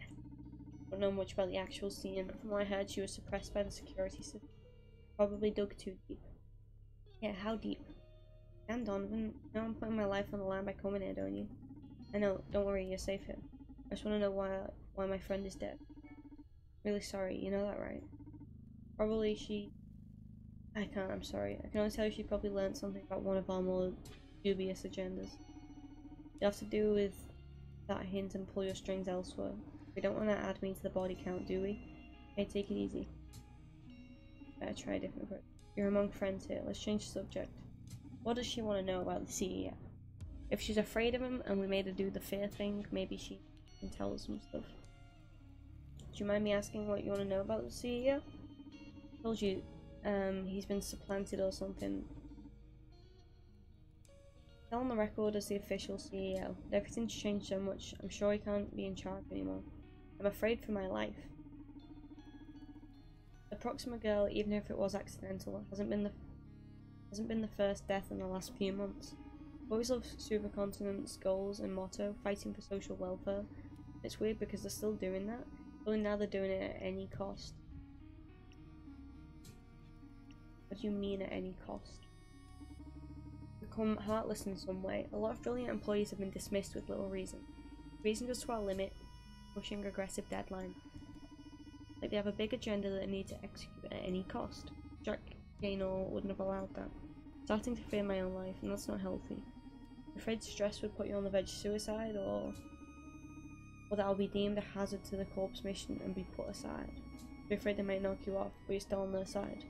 S1: I don't know much about the actual scene, but from what I heard, she was suppressed by the security system. Probably dug too deep. Yeah, how deep? And Donovan, now I'm putting my life on the line by coming here, don't you? I know, don't worry, you're safe here. I just want to know why my friend is dead. Really sorry, you know that, right? Probably she... I can't, I'm sorry. I can only tell you she probably learned something about one of our more dubious agendas. You have to do with that hint and pull your strings elsewhere. We don't want to add me to the body count, do we? Okay, take it easy. Better try a different approach. You're among friends here, let's change the subject. What does she want to know about the CEO? If she's afraid of him and we made her do the fear thing, maybe she can tell us some stuff. Do you mind me asking what you want to know about the CEO? I told you, he's been supplanted or something. Still on the record as the official CEO. Everything's changed so much, I'm sure he can't be in charge anymore. I'm afraid for my life. The Proxima girl, even if it was accidental, hasn't been the first death in the last few months. I've always loved Supercontinent's goals and motto, fighting for social welfare. It's weird because they're still doing that, only now they're doing it at any cost. What do you mean at any cost? Become heartless in some way. A lot of brilliant employees have been dismissed with little reason. Reason goes to our limit, pushing aggressive deadlines. Like they have a big agenda that they need to execute at any cost. Jack Gaynor wouldn't have allowed that. Starting to fear my own life, and that's not healthy. I'm afraid stress would put you on the verge of suicide, or that I'll be deemed a hazard to the Corps mission and be put aside. You're afraid they might knock you off, but you're still on their side.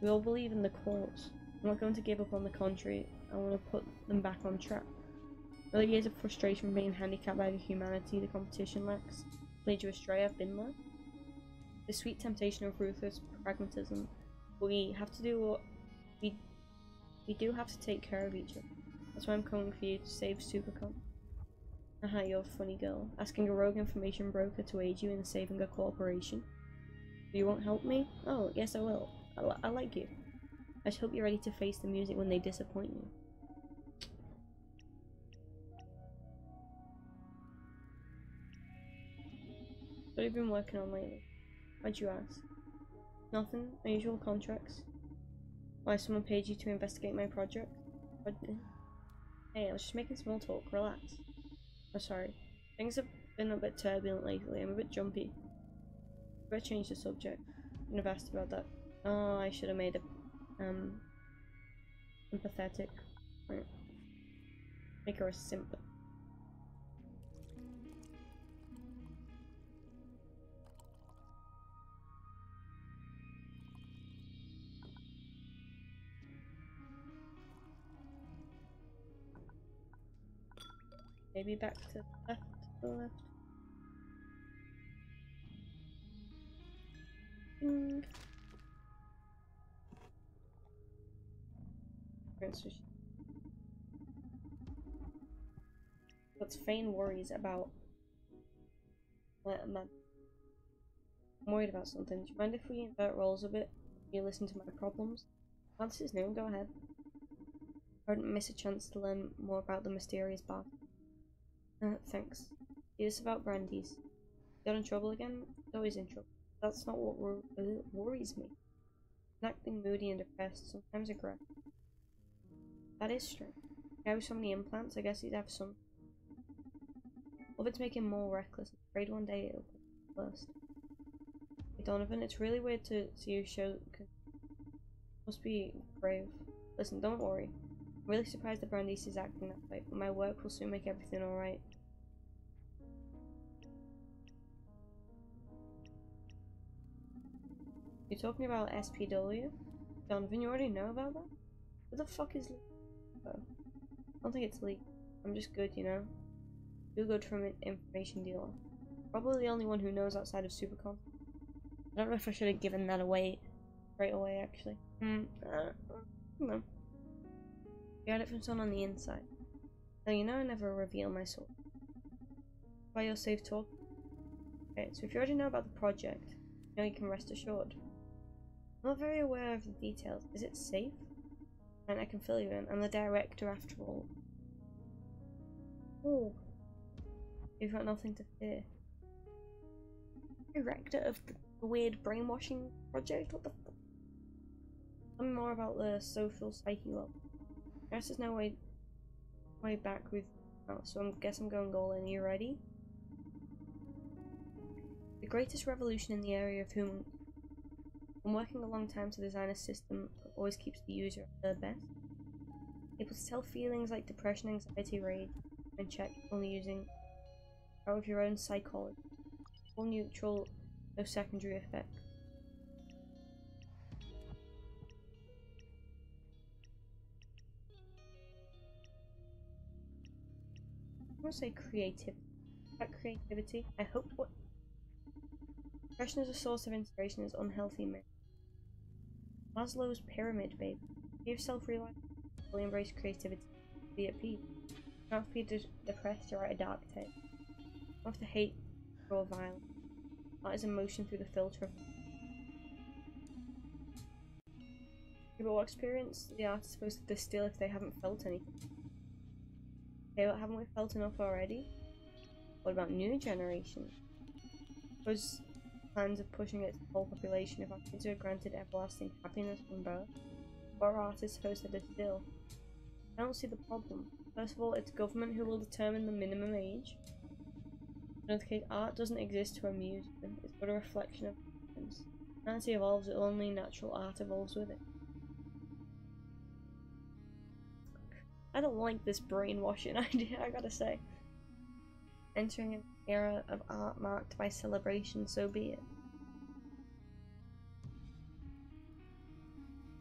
S1: We all believe in the cause. I'm not going to give up on the contrary. I want to put them back on track. Another years of frustration from being handicapped by the humanity the competition lacks. Lead you astray, I've been there. The sweet temptation of ruthless pragmatism. We have to do what we do have to take care of each other. That's why I'm coming for you to save Supercon. Aha, you're a funny girl. Asking a rogue information broker to aid you in saving a corporation. You won't help me? Oh, yes I will. I like you. I just hope you're ready to face the music when they disappoint you. What have you been working on lately? Why'd you ask? Nothing. My usual contracts. Why, someone paid you to investigate my project? Hey, I was just making small talk. Relax. Oh, sorry. Things have been a bit turbulent lately. I'm a bit jumpy. Better change the subject. Couldn't have asked about that. Oh, I should have made it empathetic. Right. Make her a simp. Maybe back to the left, to the left. Ding. Let's feign worries about. I'm worried about something. Do you mind if we invert roles a bit? You listen to my problems? Oh, this is new. Go ahead. I didn't miss a chance to learn more about the mysterious bar. Thanks. It's about Brandy's. Got in trouble again? Always in trouble. That's not what worries me. I'm acting moody and depressed, sometimes aggressive. That is strange. Guy with so many implants, I guess he'd have some. What if it's making him more reckless? I'm afraid one day it'll be worst. Hey Donovan, it's really weird to see you show. Must be brave. Listen, don't worry. I'm really surprised that Brandy's is acting that way, but my work will soon make everything alright. You're talking about SPW? Donovan, you already know about that? Who the fuck is oh. I don't think it's leaked. I'm just good, you know? Too good from an information dealer. Probably the only one who knows outside of Supercon. I don't know if I should have given that away right away, actually. No. You got it from someone on the inside. Now you know I never reveal my source. Why you're safe talk? Okay, so if you already know about the project, you know you can rest assured. I'm not very aware of the details. Is it safe? And I can fill you in. I'm the director after all. Oh. You've got nothing to fear. Director of the weird brainwashing project? What the fuck? Tell me more about the social psyche level. I guess there's no way back with so I guess I'm going all in. Are you ready? The greatest revolution in the area of human. I'm working a long time to design a system that always keeps the user at their best. Able to tell feelings like depression, anxiety, rage in check, only using power of your own psychology. All neutral, no secondary effects. I'm gonna say creativity. That creativity, I hope what depression as a source of inspiration is unhealthy myth. Maslow's pyramid, babe. Give self-realization, fully embrace creativity, be at peace. You don't have to be depressed to write a dark tale. You don't have to hate or violence. Art is emotion through the filter of. Yeah, but what experience the artist supposed to distill if they haven't felt anything? Okay, but haven't we felt enough already? What about new generation? Was plans of pushing it to the whole population if our kids are granted everlasting happiness from birth? What are artists supposed to distill? I don't see the problem. First of all, it's government who will determine the minimum age. In other case, art doesn't exist to amuse you. It's but a reflection of times. Humanity evolves, only natural art evolves with it. I don't like this brainwashing idea, I gotta say. Entering an era of art marked by celebration, so be it.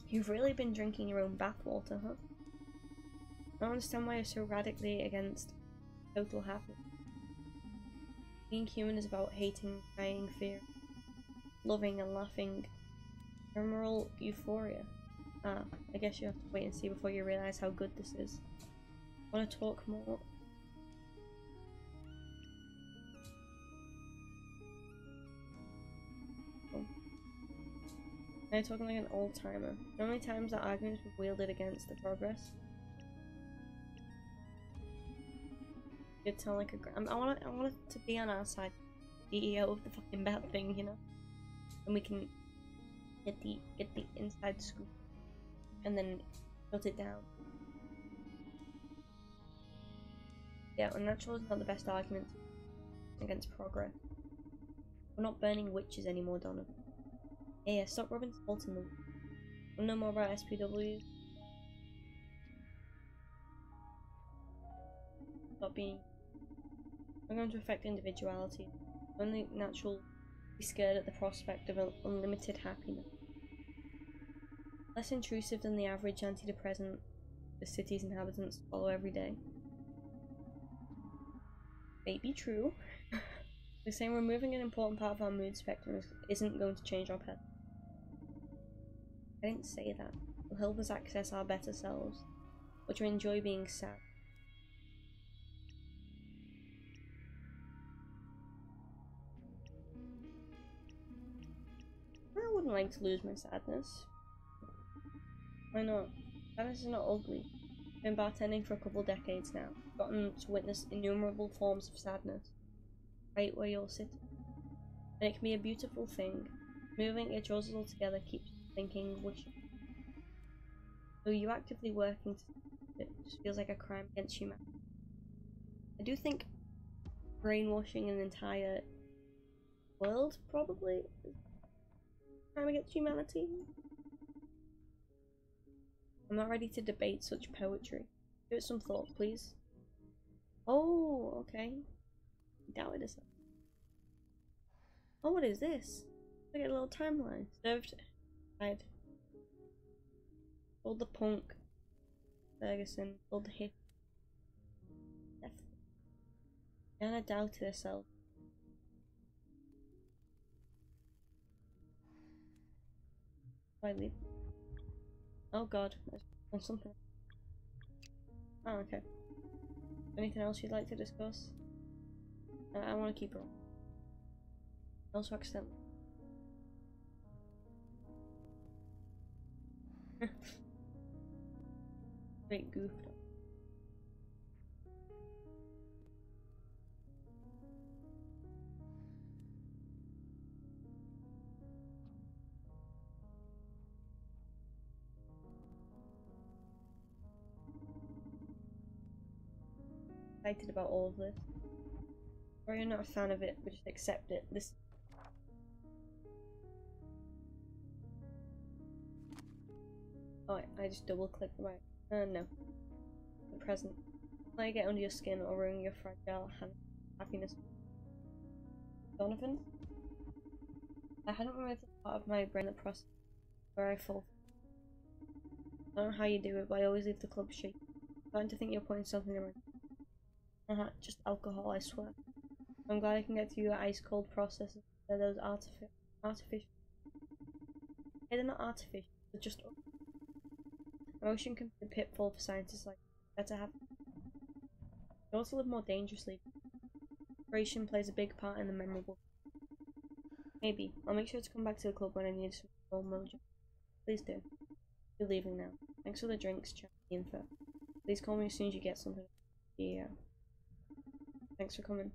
S1: You've really been drinking your own bathwater, huh? I don't understand why you're so radically against total happiness. Being human is about hating, crying, fear, loving and laughing. Ephemeral euphoria. Ah, I guess you have to wait and see before you realise how good this is. Want to talk more? Oh. Now you're talking like an old timer. How many times that arguments were wielded against the progress? You'd sound like a I want it to be on our side. CEO of the fucking bad thing, you know? And we can get the inside scoop and then shut it down. Yeah, unnatural is not the best argument against progress. We're not burning witches anymore, Donovan. Yeah, stop rubbing salt in the wound. Want to know more about SPWs? Stop being. We're going to affect individuality. Only natural be scared at the prospect of unlimited happiness. Less intrusive than the average antidepressant the city's inhabitants follow every day. may be true. They're saying removing an important part of our mood spectrum isn't going to change our pet. I didn't say that. It'll help us access our better selves, or to enjoy being sad. I wouldn't like to lose my sadness. Why not? Sadness is not ugly. I've been bartending for a couple decades now. I've gotten to witness innumerable forms of sadness. Right where you're sitting. And it can be a beautiful thing. Moving, it draws us all together, keeps thinking, wishing. So you actively working to it just feels like a crime against humanity. I do think brainwashing an entire world probably is a crime against humanity. I'm not ready to debate such poetry. Give it some thought, please. Oh, okay. Doubted us. Oh, what is this? Look at a little timeline. Served. Died. Called the punk. Ferguson. Called the hip. Death. Anna doubted herself. I leave. Oh god. There's something. Oh, okay. Anything else you'd like to discuss? I want to keep her on. Also accidentally. Great goofed up. Excited about all of this. Or you're not a fan of it, but just accept it. This. Oh, I just double clicked the mic. No. The present. Let it get under your skin or ruin your fragile happiness. Donovan? I hadn't removed the part of my brain that processed where I fall. I don't know how you do it, but I always leave the club shaking. I'm starting to think you're putting something in my. Just alcohol, I swear. I'm glad I can get through your ice cold processes. They're those artificial. Hey, they're not artificial, they're just. Emotion can be a pitfall for scientists like better have. You also live more dangerously. Preparation plays a big part in the memorable. Maybe. I'll make sure to come back to the club when I need some more mojo. Please do. You're leaving now. Thanks for the drinks, chat, the info. Please call me as soon as you get something. Yeah. Thanks for coming.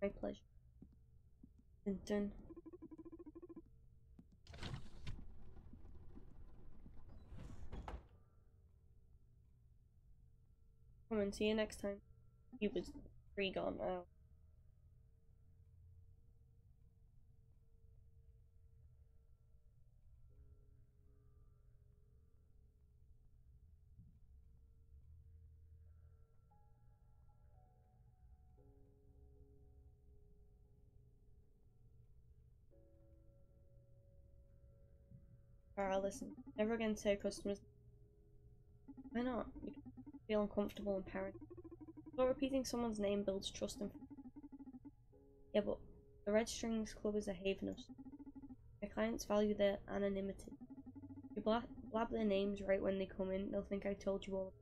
S1: My pleasure. Dun dun. Come and see you next time. He was free gone now. Alright, listen. Never again say customers. Why not? You can feel uncomfortable and paranoid. But repeating someone's name builds trust and. Yeah, but the Red Strings Club is a haven of. My clients value their anonymity. If you blab their names right when they come in, they'll think I told you all.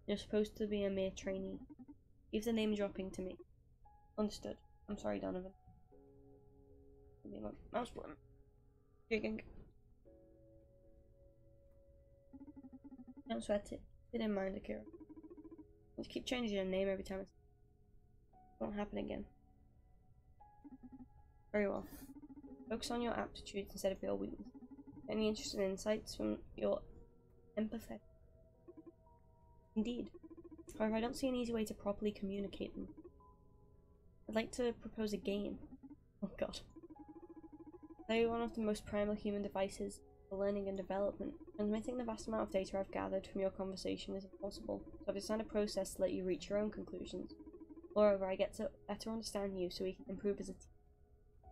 S1: You're supposed to be a mere trainee. Leave the name dropping to me. Understood. I'm sorry, Donovan. Mouse button. Jigging. Don't sweat it. Didn't mind, Akira. Let's keep changing your name every time. It won't happen again. Very well. Focus on your aptitudes instead of your weakness. Any interesting insights from your empathy? Indeed. However, I don't see an easy way to properly communicate them. I'd like to propose a game. Oh god. They are one of the most primal human devices for learning and development. Transmitting the vast amount of data I've gathered from your conversation is impossible, so I've designed a process to let you reach your own conclusions. Moreover, I get to better understand you so we can improve as a team.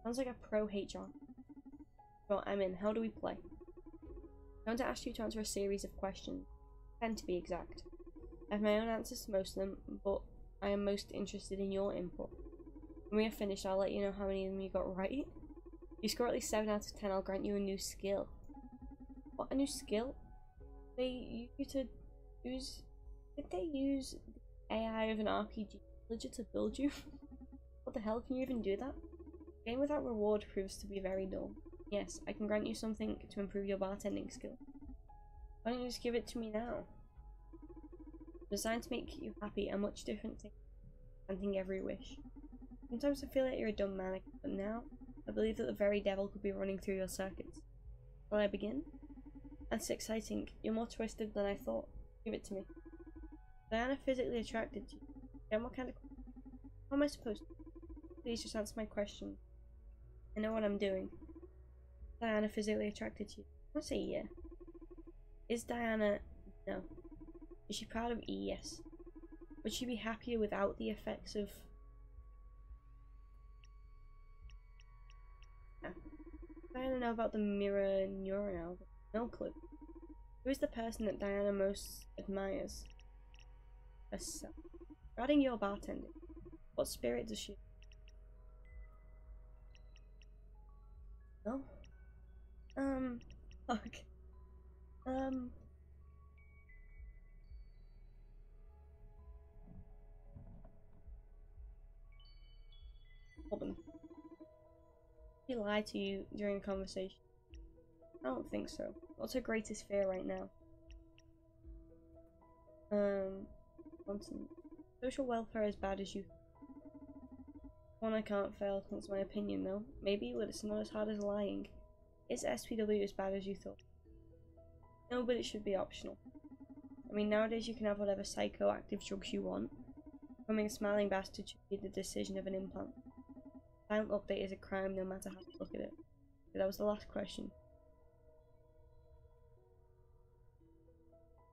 S1: Sounds like a pro HR. Well, I'm in. How do we play? I'm going to ask you to answer a series of questions. 10 to be exact. I have my own answers to most of them, but I am most interested in your input. When we are finished, I'll let you know how many of them you got right. If you score at least 7 out of 10, I'll grant you a new skill. What, a new skill? They use you to use... Did they use the AI of an RPG villager to build you? What the hell, can you even do that? A game without reward proves to be very dull. Yes, I can grant you something to improve your bartending skill. Why don't you just give it to me now? Designed to make you happy, a much different thing than granting every wish. Sometimes I feel like you're a dumb maniac, but now I believe that the very devil could be running through your circuits. Shall I begin? That's exciting. You're more twisted than I thought. Give it to me. Diana physically attracted to you. Then what kind of... How am I supposed to? Please just answer my question. I know what I'm doing. Diana physically attracted to you? I say yeah. Is Diana... No. Is she proud of E? Yes. Would she be happier without the effects of... Yeah. I don't know about the mirror neuron. No clue. Who is the person that Diana most admires? Herself. Regarding your bartending, what spirit does she... No? Fuck. Robin. Did she lie to you during a conversation? I don't think so. What's her greatest fear right now? Nonsense. Social welfare is bad as you. One I can't fail, that's my opinion though. Maybe, but it's not as hard as lying. Is SPW as bad as you thought? No, but it should be optional. I mean, nowadays you can have whatever psychoactive drugs you want. Becoming a smiling bastard should be the decision of an implant. Silent update is a crime no matter how you look at it. Okay, that was the last question.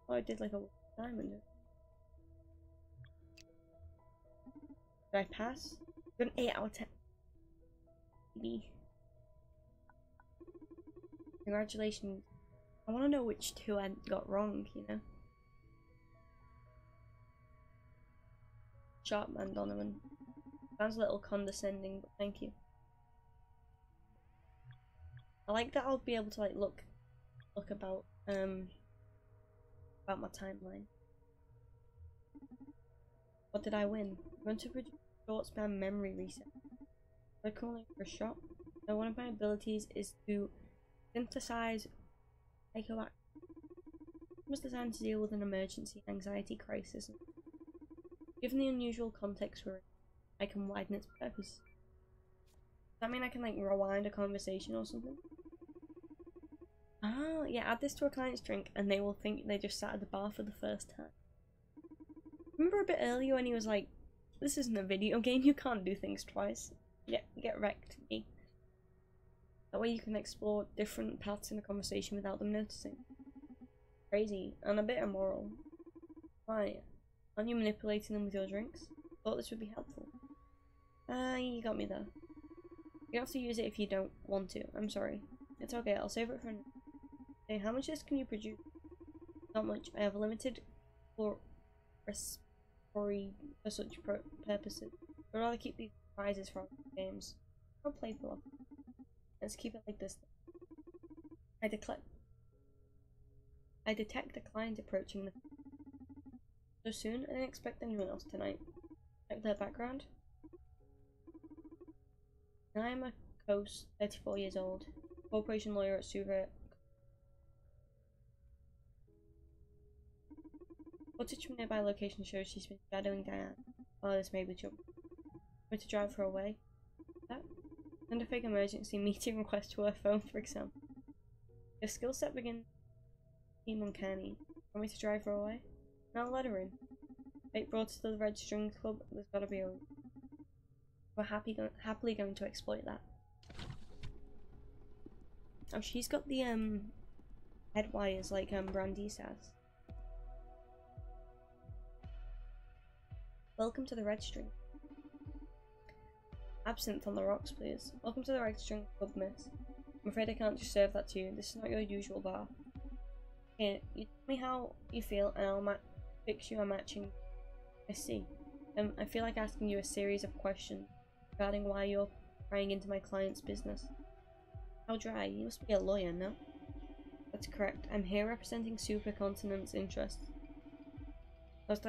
S1: Oh, I did like a diamond. Did I pass? Got an 8 out of 10. Maybe. Congratulations. I want to know which 2 I got wrong, you know? Sharpman Donovan. Sounds a little condescending, but thank you. I like that I'll be able to like look about my timeline. What did I win? I'm going to produce a short span memory reset. Am I calling for a shot? So one of my abilities is to synthesize psychoactive. It was designed to deal with an emergency anxiety crisis. Given the unusual context we're in, I can widen its purpose. Does that mean I can like rewind a conversation or something? Ah, yeah, add this to a client's drink and they will think they just sat at the bar for the first time. Remember a bit earlier when he was like, this isn't a video game, you can't do things twice. Get wrecked, me. That way you can explore different paths in a conversation without them noticing. Crazy, and a bit immoral. Why? Aren't you manipulating them with your drinks? Thought this would be helpful. You got me there. You don't have to use it if you don't want to. I'm sorry. It's okay, I'll save it for another. Okay, how much of this can you produce? Not much. I have limited for such purposes. I'd rather keep these prizes for games. I'll play for. Let's keep it like this. I detect a client approaching so soon. I didn't expect anyone else tonight. Check their background. I am a Coast, 34 years old, corporation lawyer at Suva. Footage from nearby location shows she's been shadowing Diane. Oh, this may be trouble. Want to drive her away? That? Send a fake emergency meeting request to her phone, for example. Your skill set begins to seem uncanny. Want me to drive her away? Now let her in. Fate brought us to the Red String Club. There's gotta be a... We're happily going to exploit that. Oh, she's got the head wires like Brandy's has. Welcome to the Red String. Absinthe on the rocks, please. Welcome to the Red String Club, miss. I'm afraid I can't just serve that to you. This is not your usual bar. Here, you tell me how you feel and I'll fix you a matching. I see. I feel like asking you a series of questions regarding why you're prying into my client's business. How dry? You must be a lawyer, no? That's correct. I'm here representing Supercontinent's interests. What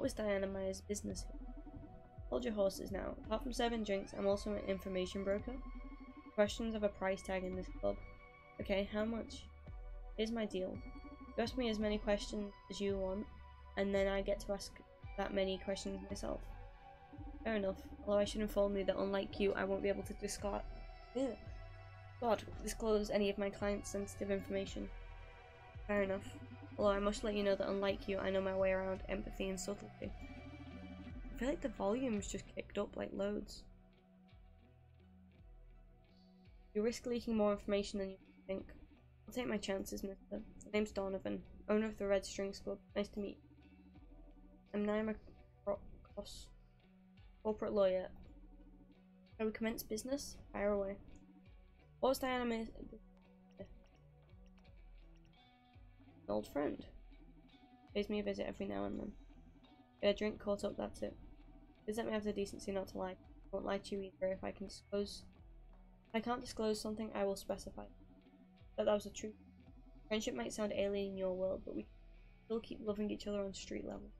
S1: was Diana Myers' business here? Hold your horses now. Apart from serving drinks, I'm also an information broker. Questions of a price tag in this club. Okay, how much? Here's my deal. You ask me as many questions as you want, and then I get to ask that many questions myself. Fair enough, although I should inform you that unlike you, I won't be able to disclose any of my clients' sensitive information. Fair enough, although I must let you know that unlike you, I know my way around empathy and subtlety. I feel like the volume's just kicked up like loads. You risk leaking more information than you think. I'll take my chances, mister. My name's Donovan, owner of the Red Strings Club. Nice to meet you. I'm Naima Cross, corporate lawyer. Shall we commence business? Fire away. What was Diana Myers? An old friend. Pays me a visit every now and then. Get a drink, caught up, that's it. Please let me have the decency not to lie. I won't lie to you either. If I can't disclose something, I will specify. That was the truth. Friendship might sound alien in your world, but we still keep loving each other on street level.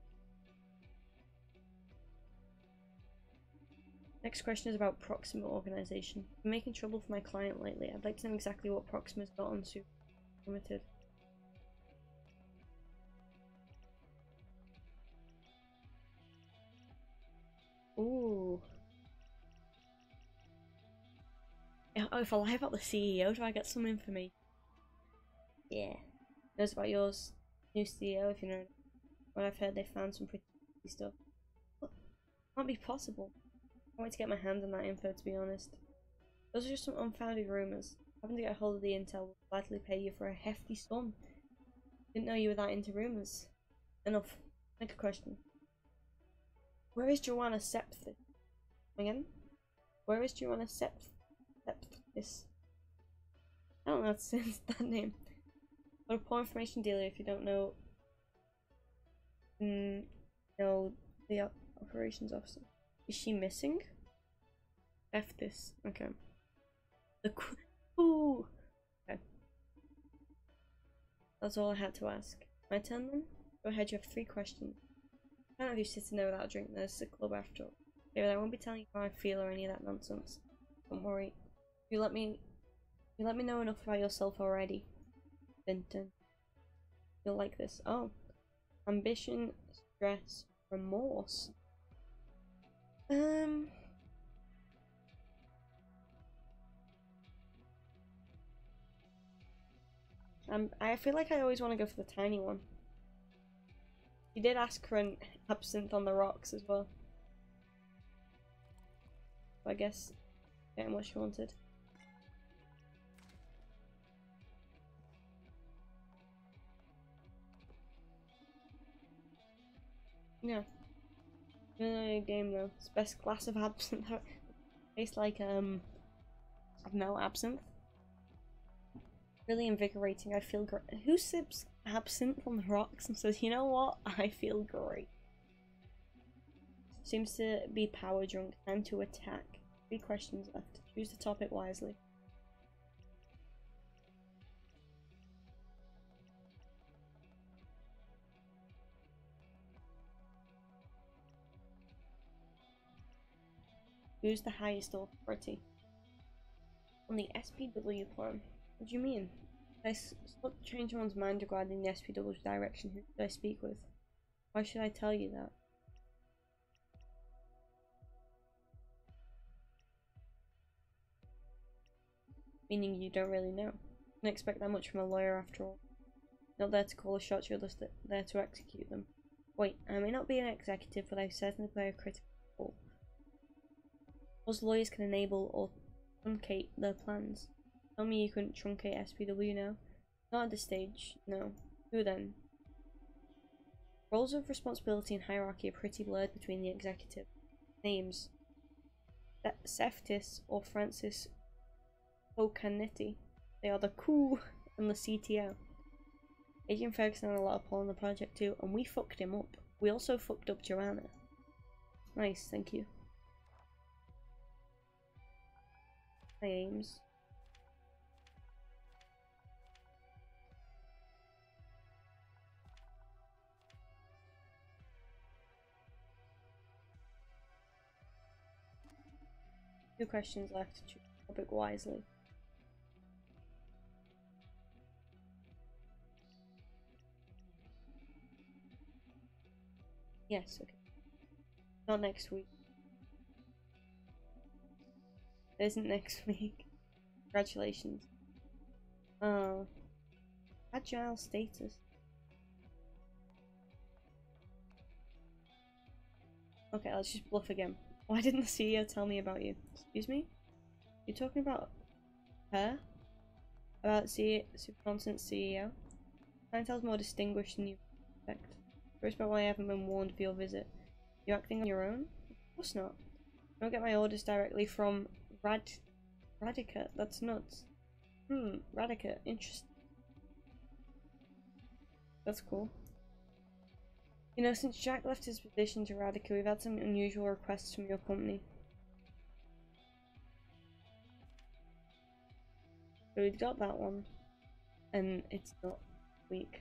S1: Next question is about Proxima organization. I'm making trouble for my client lately. I'd like to know exactly what Proxima's got on Super Limited. Ooh. Oh, if I lie about the CEO, do I get some information? Yeah. Knows about yours. New CEO, if you know. What I've heard, they found some pretty stuff. What? Can't be possible. I can't wait to get my hands on that info, to be honest. Those are just some unfounded rumours. Having to get a hold of the intel will likely pay you for a hefty sum. Didn't know you were that into rumours. Enough. Make a question. Where is Joanna Septhis? Again? Where is Joanna Septhis? I don't know how to say that name. What a poor information dealer if you don't know. No, the operations officer. Is she missing? F this. Okay. Ooh. Okay. That's all I had to ask. My turn then? Go ahead, you have 3 questions. I can't have you sitting there without a drink. This is a club after all. David, I won't be telling you how I feel or any of that nonsense. Don't worry. You let me know enough about yourself already. Dun dun. You'll like this. Oh. Ambition, stress, remorse. I feel like I always want to go for the tiny one. You did ask for an absinthe on the rocks as well. So I guess getting what she wanted. Yeah. Game though. It's best glass of absinthe. Tastes like I don't know, absinthe. Really invigorating. I feel great. Who sips absinthe on the rocks and says, you know what? I feel great. Seems to be power drunk. Time to attack. 3 questions left. Choose the topic wisely. Who's the highest authority? On the SPW plan. What do you mean? I sought to change someone's mind regarding the SPW's direction. Who should I speak with? Why should I tell you that? Meaning you don't really know. Don't expect that much from a lawyer after all. Not there to call the shots, you're just there to execute them. Wait, I may not be an executive, but I certainly play a critical role. Most lawyers can enable or truncate their plans. Tell me you couldn't truncate SPW now? Not at this stage, no. Who then? Roles of responsibility and hierarchy are pretty blurred between the executive. Names. Septis or Francis Ocanetti. They are the coup and the CTO. Agent Ferguson had a lot of pull on the project too, and we fucked him up. We also fucked up Joanna. Nice, thank you. My aims. Two questions left. Choose the topic wisely. Yes, okay. Not next week. It isn't next week. Congratulations. Agile status. Okay, let's just bluff again. Why didn't the CEO tell me about you? Excuse me? You're talking about her? About Supercontinent CEO? Clientele's more distinguished than you expect. Curious about why I haven't been warned of your visit. You acting on your own? Of course not. I don't get my orders directly from Radica. That's nuts. Radica. Interesting. That's cool. You know, since Jack left his position to Radica, we've had some unusual requests from your company. So we've got that one, and it's not weak.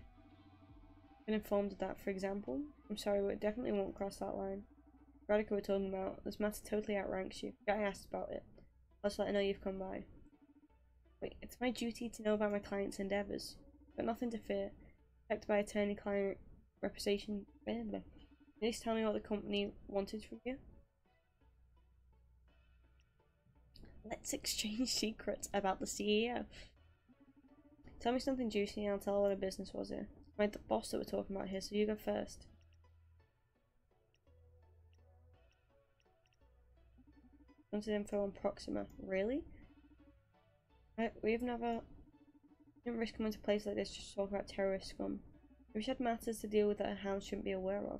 S1: I've been informed of that, for example. I'm sorry, but it definitely won't cross that line. Radica we're talking about. This matter totally outranks you. I asked about it. I'll just let her know you've come by. Wait, it's my duty to know about my client's endeavours. But nothing to fear. Protected by attorney-client representation. Please tell me what the company wanted from you. Let's exchange secrets about the CEO. Tell me something juicy and I'll tell her what a business was here. It's my boss that we're talking about here, so you go first. Wanted info on Proxima. Really? We've never... didn't risk coming to a place like this just to talk about terrorist scum. We've had matters to deal with that a hound shouldn't be aware of.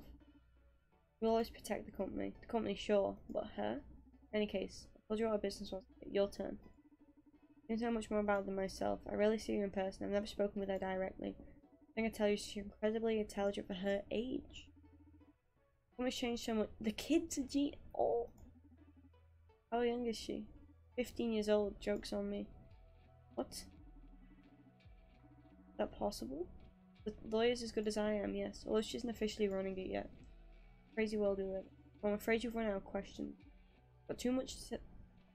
S1: We'll always protect the company. The company, sure, but her? In any case, I told you what our business was. Your turn. You don't know much more about her than myself. I rarely see her in person. I've never spoken with her directly. I think I tell you she's incredibly intelligent for her age. Woman's changed so much. The kid's a G. Oh! How young is she? 15 years old. Joke's on me. What? Is that possible? The lawyer's as good as I am, yes. Although she isn't officially running it yet. Crazy world we live in. Well, I'm afraid you've run out of questions. Got too much to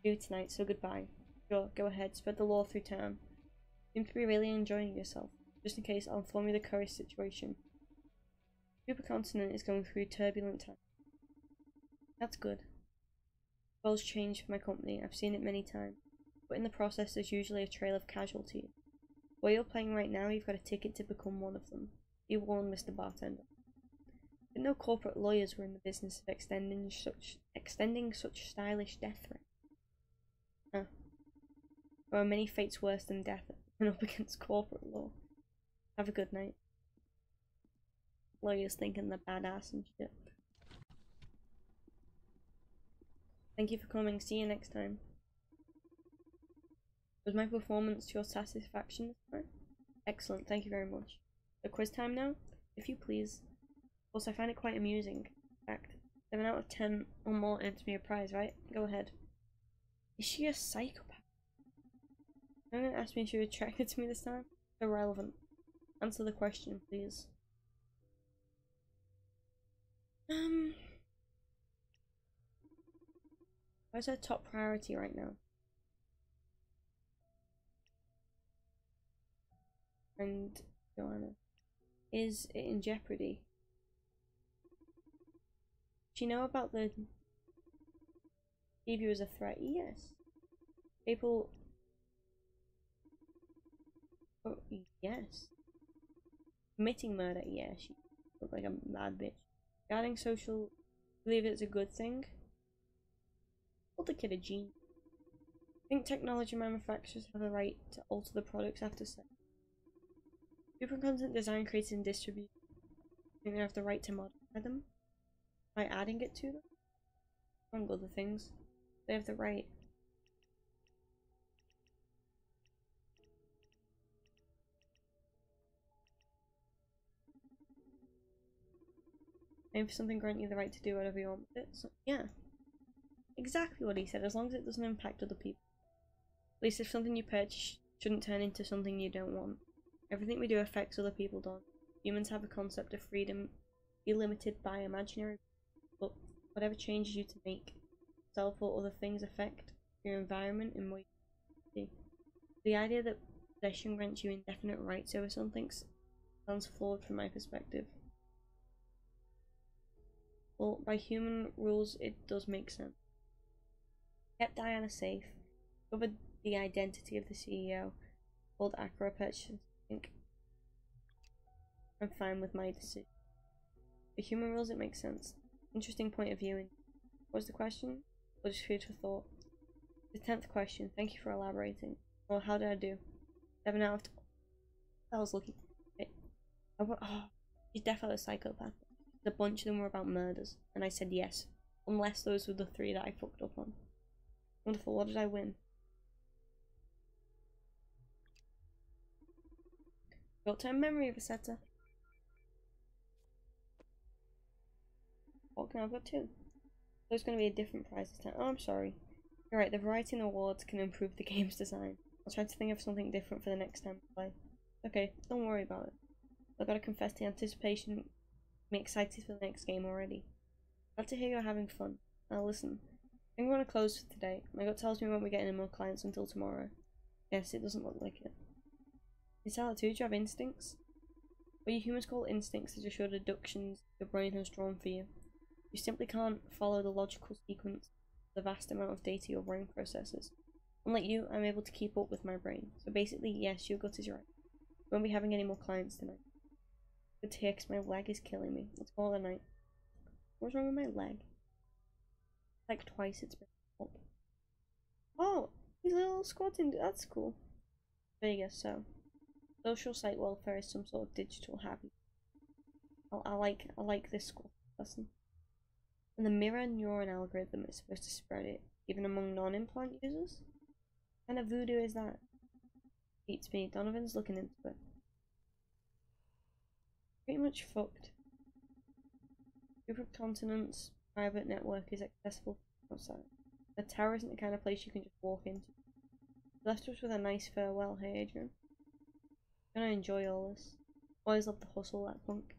S1: do tonight, so goodbye. Sure, go ahead. Spread the law through town. Seem to be really enjoying yourself. Just in case, I'll inform you of the current situation. Supercontinent is going through turbulent times. That's good. The world's changed for my company. I've seen it many times. But in the process, there's usually a trail of casualties. Where you're playing right now, you've got a ticket to become one of them. Be warned, Mr. Bartender. But no corporate lawyers were in the business of extending such stylish death threats. Huh. There are many fates worse than death and up against corporate law. Have a good night. Lawyers thinking they're badass and shit. Thank you for coming. See you next time. Was my performance to your satisfaction this time? Excellent, thank you very much. The quiz time now? If you please. Also, I find it quite amusing. In fact, 7 out of 10 or more earns me a prize, right? Go ahead. Is she a psychopath? You're gonna ask me if she was attracted to me this time? Irrelevant. Answer the question, please. What's her top priority right now? And Joanna. Is it in jeopardy? Do you know about the TV as a threat? Yes. People. Oh, yes. Committing murder? Yeah, she looked like a mad bitch. Regarding social, believe it's a good thing. Call the kid a genius. I think technology manufacturers have the right to alter the products after sale. Super content design, created and distributed. I think they have the right to modify them by adding it to them. Among other things, they have the right. Maybe something grant you the right to do whatever you want with it. So, yeah. Exactly what he said, as long as it doesn't impact other people. At least if something you purchase shouldn't turn into something you don't want. Everything we do affects other people, don't. Humans have a concept of freedom, be limited by imaginary, but whatever changes you to make, self or other things affect your environment in ways you see. The idea that possession grants you indefinite rights over something sounds flawed from my perspective. Well, by human rules, it does make sense. Kept Diana safe, covered the identity of the CEO, called Accra purchase. I think I'm fine with my decision. For human rules, it makes sense. Interesting point of view. And what was the question? Or just food for thought? The 10th question. Thank you for elaborating. Well, how did I do? 7 out of 12. I was lucky. Okay. She's definitely a psychopath. A bunch of them were about murders, and I said yes. Unless those were the 3 that I fucked up on. Wonderful, what did I win? Short-term memory resetter. What can I have got 2? There's going to be a different prize this time. Oh, I'm sorry. You're right, the variety in awards can improve the game's design. I'll try to think of something different for the next time I play. Okay, don't worry about it. I've got to confess the anticipation. I'm excited for the next game already. Glad to hear you're having fun. Now listen, I think we're going to close for today. My gut tells me we won't be getting any more clients until tomorrow. Yes, it doesn't look like it. You tell it too, do you have instincts? What you humans call instincts are just your deductions your brain has drawn for you. You simply can't follow the logical sequence of the vast amount of data your brain processes. Unlike you, I'm able to keep up with my brain. So basically, yes, your gut is right. We won't be having any more clients tonight. Good to hear, 'cause my leg is killing me. Let's call it a night. What's wrong with my leg? Like twice it's been up. Oh, he's a little squatting. That's cool. There you go. So, social site welfare is some sort of digital habit. I like this squat person. And the mirror neuron algorithm is supposed to spread it, even among non-implant users. What kind of voodoo is that? Beats me. Donovan's looking into it. Pretty much fucked. Group of continents, private network is accessible from outside. The tower isn't the kind of place you can just walk into. Left us with a nice farewell, hey Adrian. Gonna enjoy all this. Always love the hustle, that punk.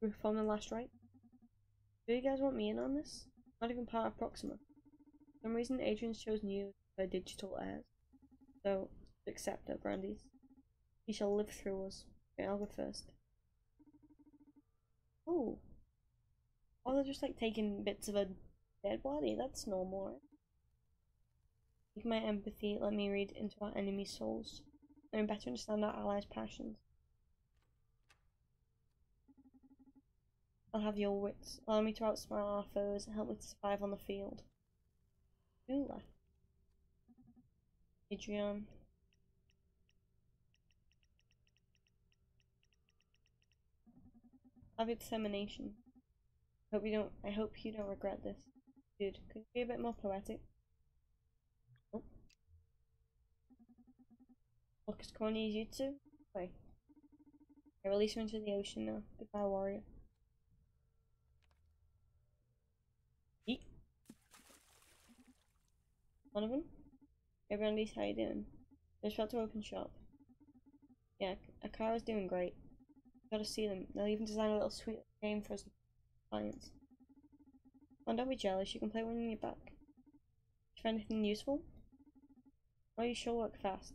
S1: We performed the last rite. Do you guys want me in on this? Not even part of Proxima. For some reason, Adrian's chosen you as her digital heirs. So, accept her, Brandies. He shall live through us. Okay, I'll go first. Oh. Oh, they're just like taking bits of a dead body. That's normal, right? With my empathy, let me read into our enemies' souls. Let me better understand our allies' passions. I'll have your wits. Allow me to outsmart our foes and help me to survive on the field. Who left? Adrian. Have your determination. I hope you don't regret this. Dude, could you be a bit more poetic? Oh. Look as corny as you two? Wait. I release you into the ocean now. Goodbye, warrior. Yeet. One of them? Hey Brandies, how you doing? Just about to open shop. Yeah, Akara's doing great. Gotta see them. They'll even design a little sweet game for us clients. Oh, don't be jealous, you can play when you're back. Did you find anything useful? Oh, you sure work fast.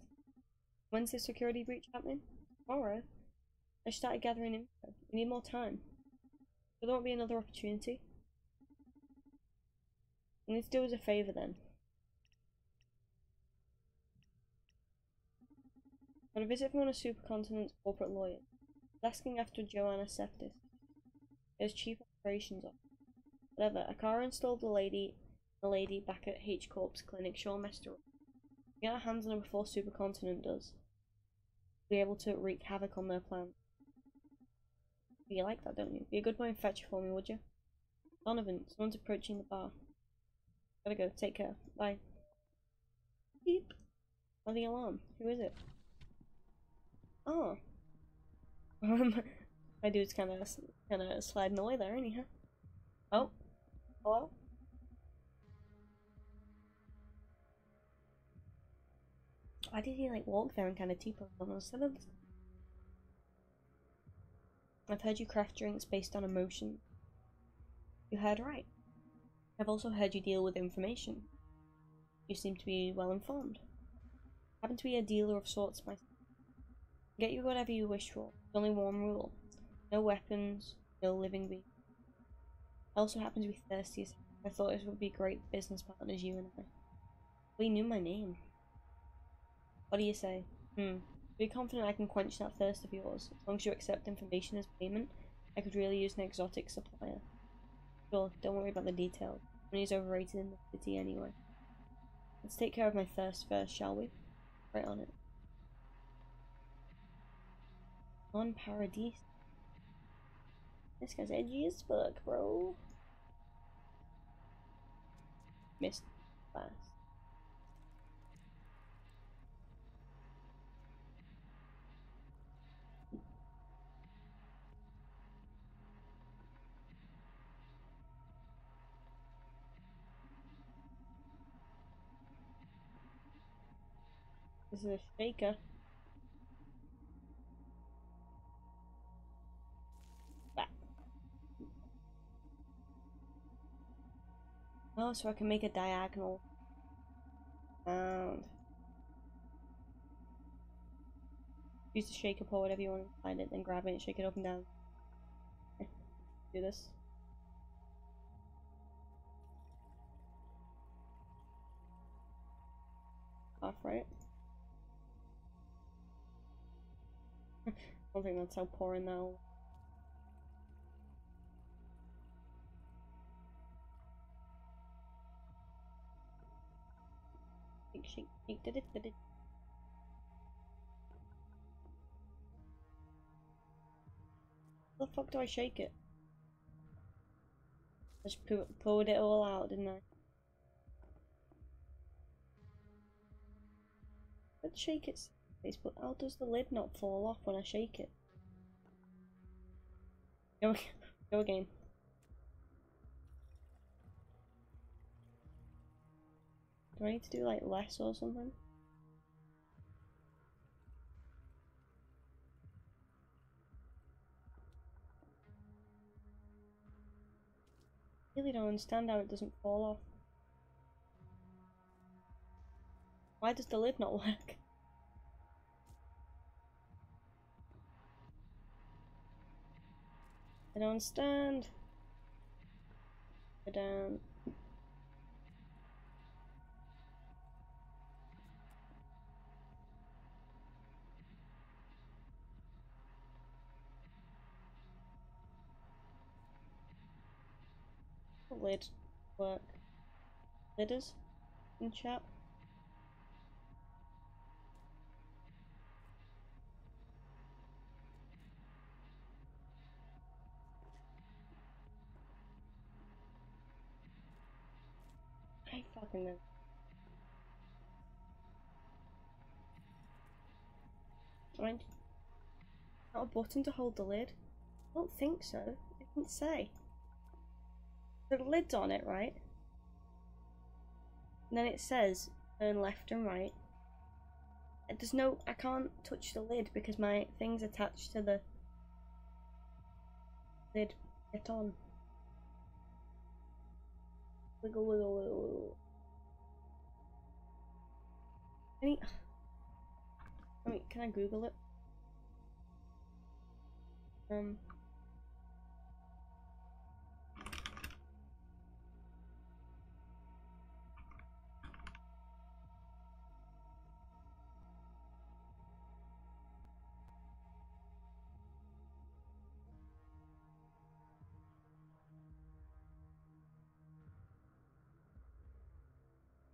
S1: When's the security breach happening? Tomorrow. I started gathering info. We need more time. So there won't be another opportunity. You need to do us a favour then. Got a visit from one of Supercontinent's corporate lawyers. He's asking after Joanna Septis. There's chief operations officer. Whatever, Akara installed the lady back at H Corp's clinic. Sure messed her up. Get our hands on her before Supercontinent does. Be able to wreak havoc on their plan. You like that, don't you? Be a good boy and fetch her for me, would you? Donovan, someone's approaching the bar. Gotta go, take care. Bye. Beep. Oh, the alarm. Who is it? Oh. My dude's kind of sliding away there, anyhow. Oh, hello. Why did he like walk there and kind of T-pose on those cylinders? I've heard you craft drinks based on emotion. You heard right. I've also heard you deal with information. You seem to be well informed. Happen to be a dealer of sorts myself. Get you whatever you wish for. There's only one rule. No weapons, no living beings. I also happen to be thirsty as I thought this would be great business partners, you and I. We knew my name. What do you say? Be confident I can quench that thirst of yours. As long as you accept information as payment, I could really use an exotic supplier. Sure, don't worry about the details. Money's overrated in the city anyway. Let's take care of my thirst first, shall we? Right on it. On Paradise. This guy's edgy as fuck, bro. Missed class. This is a shaker. Back. Oh, so I can make a diagonal sound. Use the shaker pour whatever you want to find it, then grab it and shake it up and down. Okay. Do this. Off, right? I don't think that's how pouring now. Shake, shake, did it. How the fuck do I shake it? I just poured it all out, didn't I? Let's shake it, but how does the lid not fall off when I shake it? Go again. Do I need to do like less or something? I really don't understand how it doesn't fall off. Why does the lid not work? I don't understand. Go down. The lid work. Lidders in chat. I fucking know. Right. Not a button to hold the lid? I don't think so. It didn't say. The lid's on it, right? And then it says turn left and right. There's no, I can't touch the lid because my thing's attached to the lid. Get on. Wiggle, wiggle, wiggle, wiggle. Can I Google it?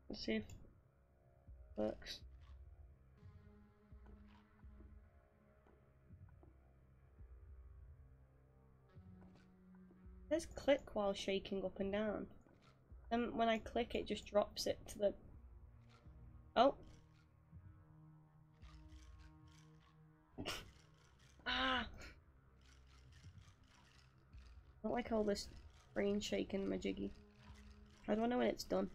S1: Let's see if it works. It says click while shaking up and down. Then when I click it just drops it to the... Oh! Ah! like all this brain shaking majiggy. How do I know when it's done?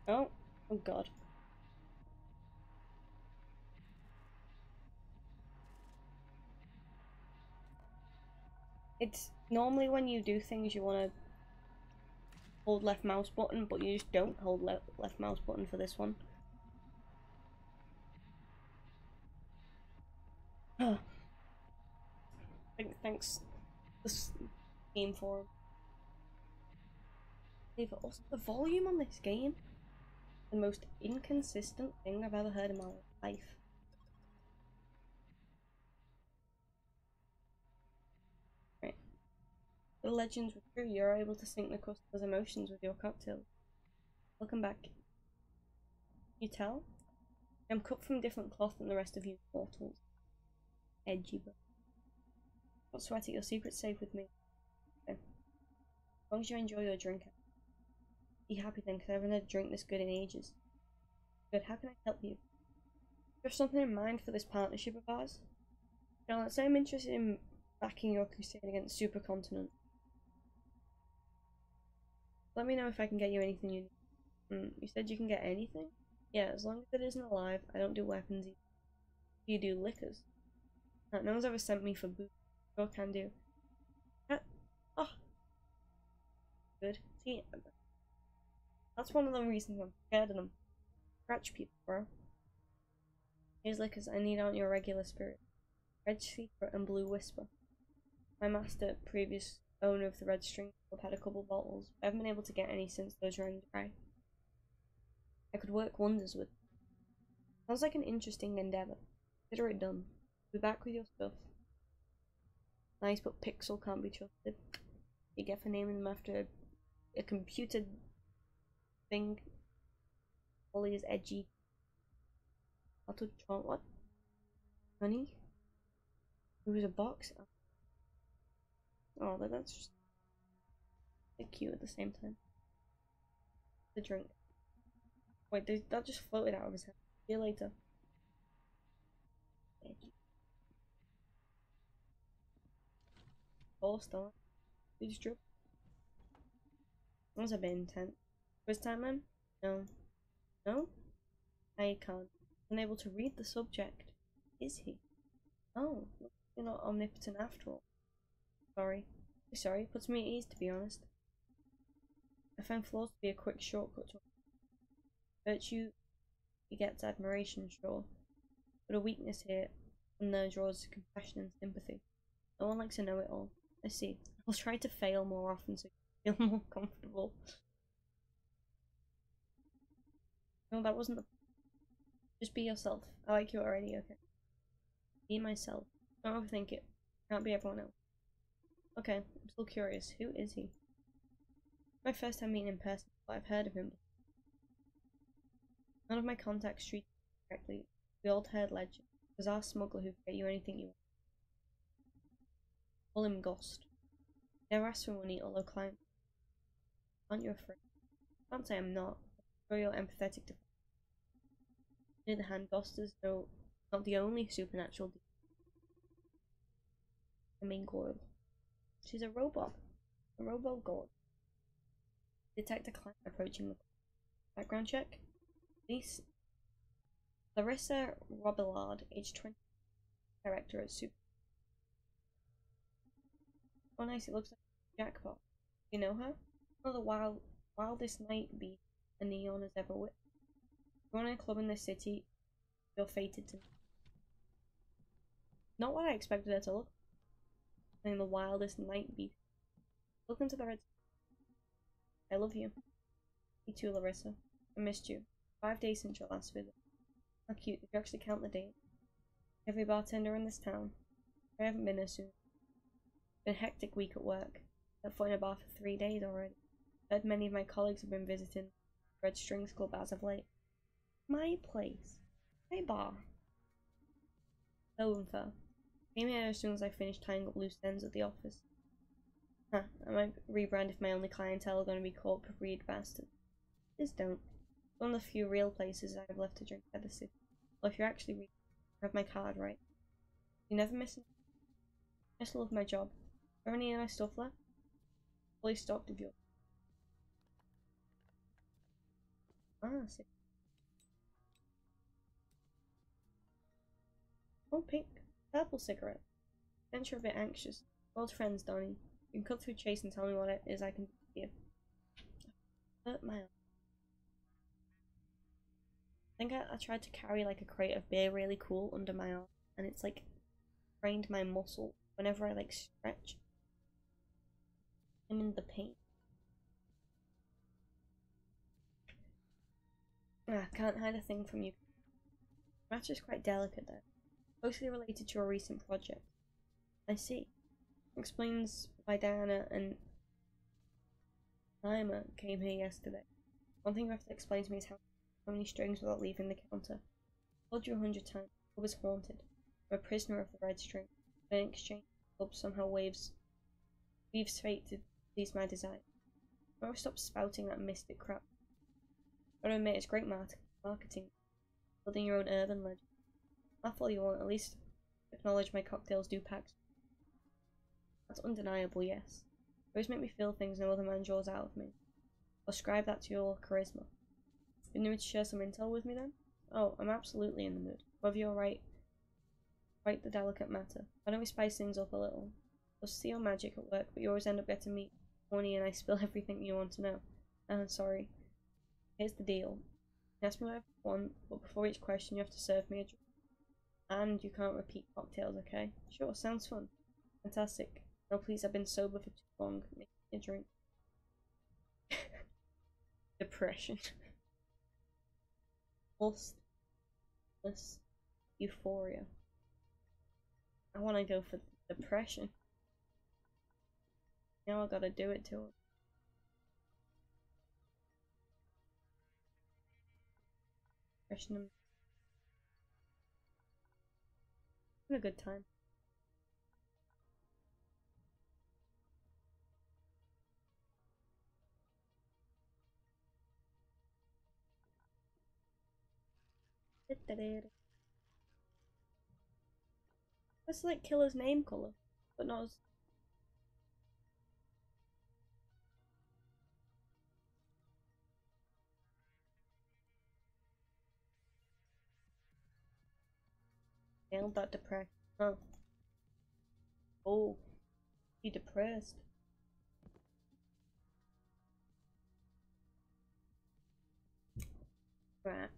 S1: Oh, oh god. It's normally when you do things you want to hold left mouse button, but you just don't hold left mouse button for this one. Thanks this game for but also the volume on this game, the most inconsistent thing I've ever heard in my life. Right. The legends were true. You're able to sync the customer's emotions with your cocktail. Welcome back. Can you tell? I'm cut from different cloth than the rest of you mortals. Edgy, but don't sweat it. Your secret's safe with me. Okay. As long as you enjoy your drink, be happy then, because I haven't had a drink this good in ages. Good. How can I help you? Do you have something in mind for this partnership of ours? Now, let's say I'm interested in backing your crusade against supercontinent. Let me know if I can get you anything you need. You said you can get anything? Yeah, as long as it isn't alive. I don't do weapons either. You do liquors. No one's ever sent me for booze. Sure can do. Oh. Good. See, that's one of the reasons I'm scared of them. Scratch people, bro. Here's liquors I need on your regular spirit. Red Secret and Blue Whisper. My master, previous owner of the Red String Club, had a couple bottles. I haven't been able to get any since those ran dry. I could work wonders with them. Sounds like an interesting endeavour. Consider it done. Be back with your stuff. Nice, but Pixel can't be trusted. You get for naming them after a computer thing. Ollie is edgy. What? Honey? It was a box? Oh, that's just cute at the same time. The drink. Wait, that just floated out of his head. See you later. Full start. You just drip. That was a bit intense. First time, man? No. No? I can't. Unable to read the subject. Is he? Oh, you're not omnipotent after all. Sorry, puts me at ease, to be honest. I find flaws to be a quick shortcut to virtue. Begets admiration, sure, but a weakness here and there draws compassion and sympathy. No one likes to know it all. I see. I'll try to fail more often so you feel more comfortable. No, that wasn't the. Just be yourself. I like you already, okay? Be myself. Don't overthink it. Can't be everyone else. Okay, I'm still curious. Who is he? My first time meeting in person, but I've heard of him. None of my contacts treat him correctly. The old herd legend. Bizarre smuggler who can get you anything you want. Call him Ghost. Never ask for money, although clients. Aren't you afraid? I can't say I'm not. I'm sure you're empathetic to. On the other hand, Ghost is not the only supernatural being. I mean, Goyle. She's a robot. A robo-god. Detect a client approaching the background check. Police. Larissa Robillard, age 20. Director at Super. Oh nice, it looks like a jackpot. You know her? One of the wildest night beast a neon has ever witnessed. If you run a club in this city, you're fated to. Not what I expected her to look. Like the wildest night beast. Look into the red. I love you. Me too, Larissa. I missed you. 5 days since your last visit. How cute. Did you actually count the days? Every bartender in this town. I haven't been here soon. Been a hectic week at work. I've fought in a bar for 3 days already. Heard many of my colleagues have been visiting Red Strings Club as of late. My place. My bar. So unfair. Came here as soon as I finished tying up loose ends at the office. I might rebrand if my only clientele are going to be corporate breed bastards. Just don't. One of the few real places I have left to drink at the city. Well, if you're actually reading, I have my card, right? You never miss it. I just love my job. Have any of my stuff left? Fully stocked of yours. Ah, sick. Oh, pink. Purple cigarette. Sense you're a bit anxious. Old friends, Donnie. You can cut through Chase and tell me what it is I can do for you. Hurt my arm. I think I tried to carry like a crate of beer really cool under my arm, and it's like trained my muscle whenever I like stretch. I'm in the pain. Ah, can't hide a thing from you. The matter's quite delicate though. Closely related to a recent project. I see. Explains why Diana and Naima came here yesterday. One thing you have to explain to me is how many strings without leaving the counter. I told you 100 times. The club is haunted. I'm a prisoner of the red string. But in exchange, the club somehow weaves fate to please my desire. I never stop spouting that mystic crap. But I admit it's great marketing. Building your own urban legend. Laugh all you want, at least acknowledge my cocktails do pack. That's undeniable, yes. You always make me feel things no other man draws out of me. I'll ascribe that to your charisma. In the mood to share some intel with me then? Oh, I'm absolutely in the mood. However you're right. Quite the delicate matter. Why don't we spice things up a little? I'll see your magic at work, but you always end up getting me horny and I spill everything you want to know. Sorry. Here's the deal. Ask me whatever you want, but before each question you have to serve me a drink. And you can't repeat cocktails, okay? Sure, sounds fun. Fantastic. No, please, I've been sober for too long. Make me a drink. Depression. Lustness. Euphoria. I want to go for depression. Now I gotta do it to him. Depression. Having a good time. That's like Killer's name color, but not as. Nailed that depression. Huh. Oh, he depressed. Right.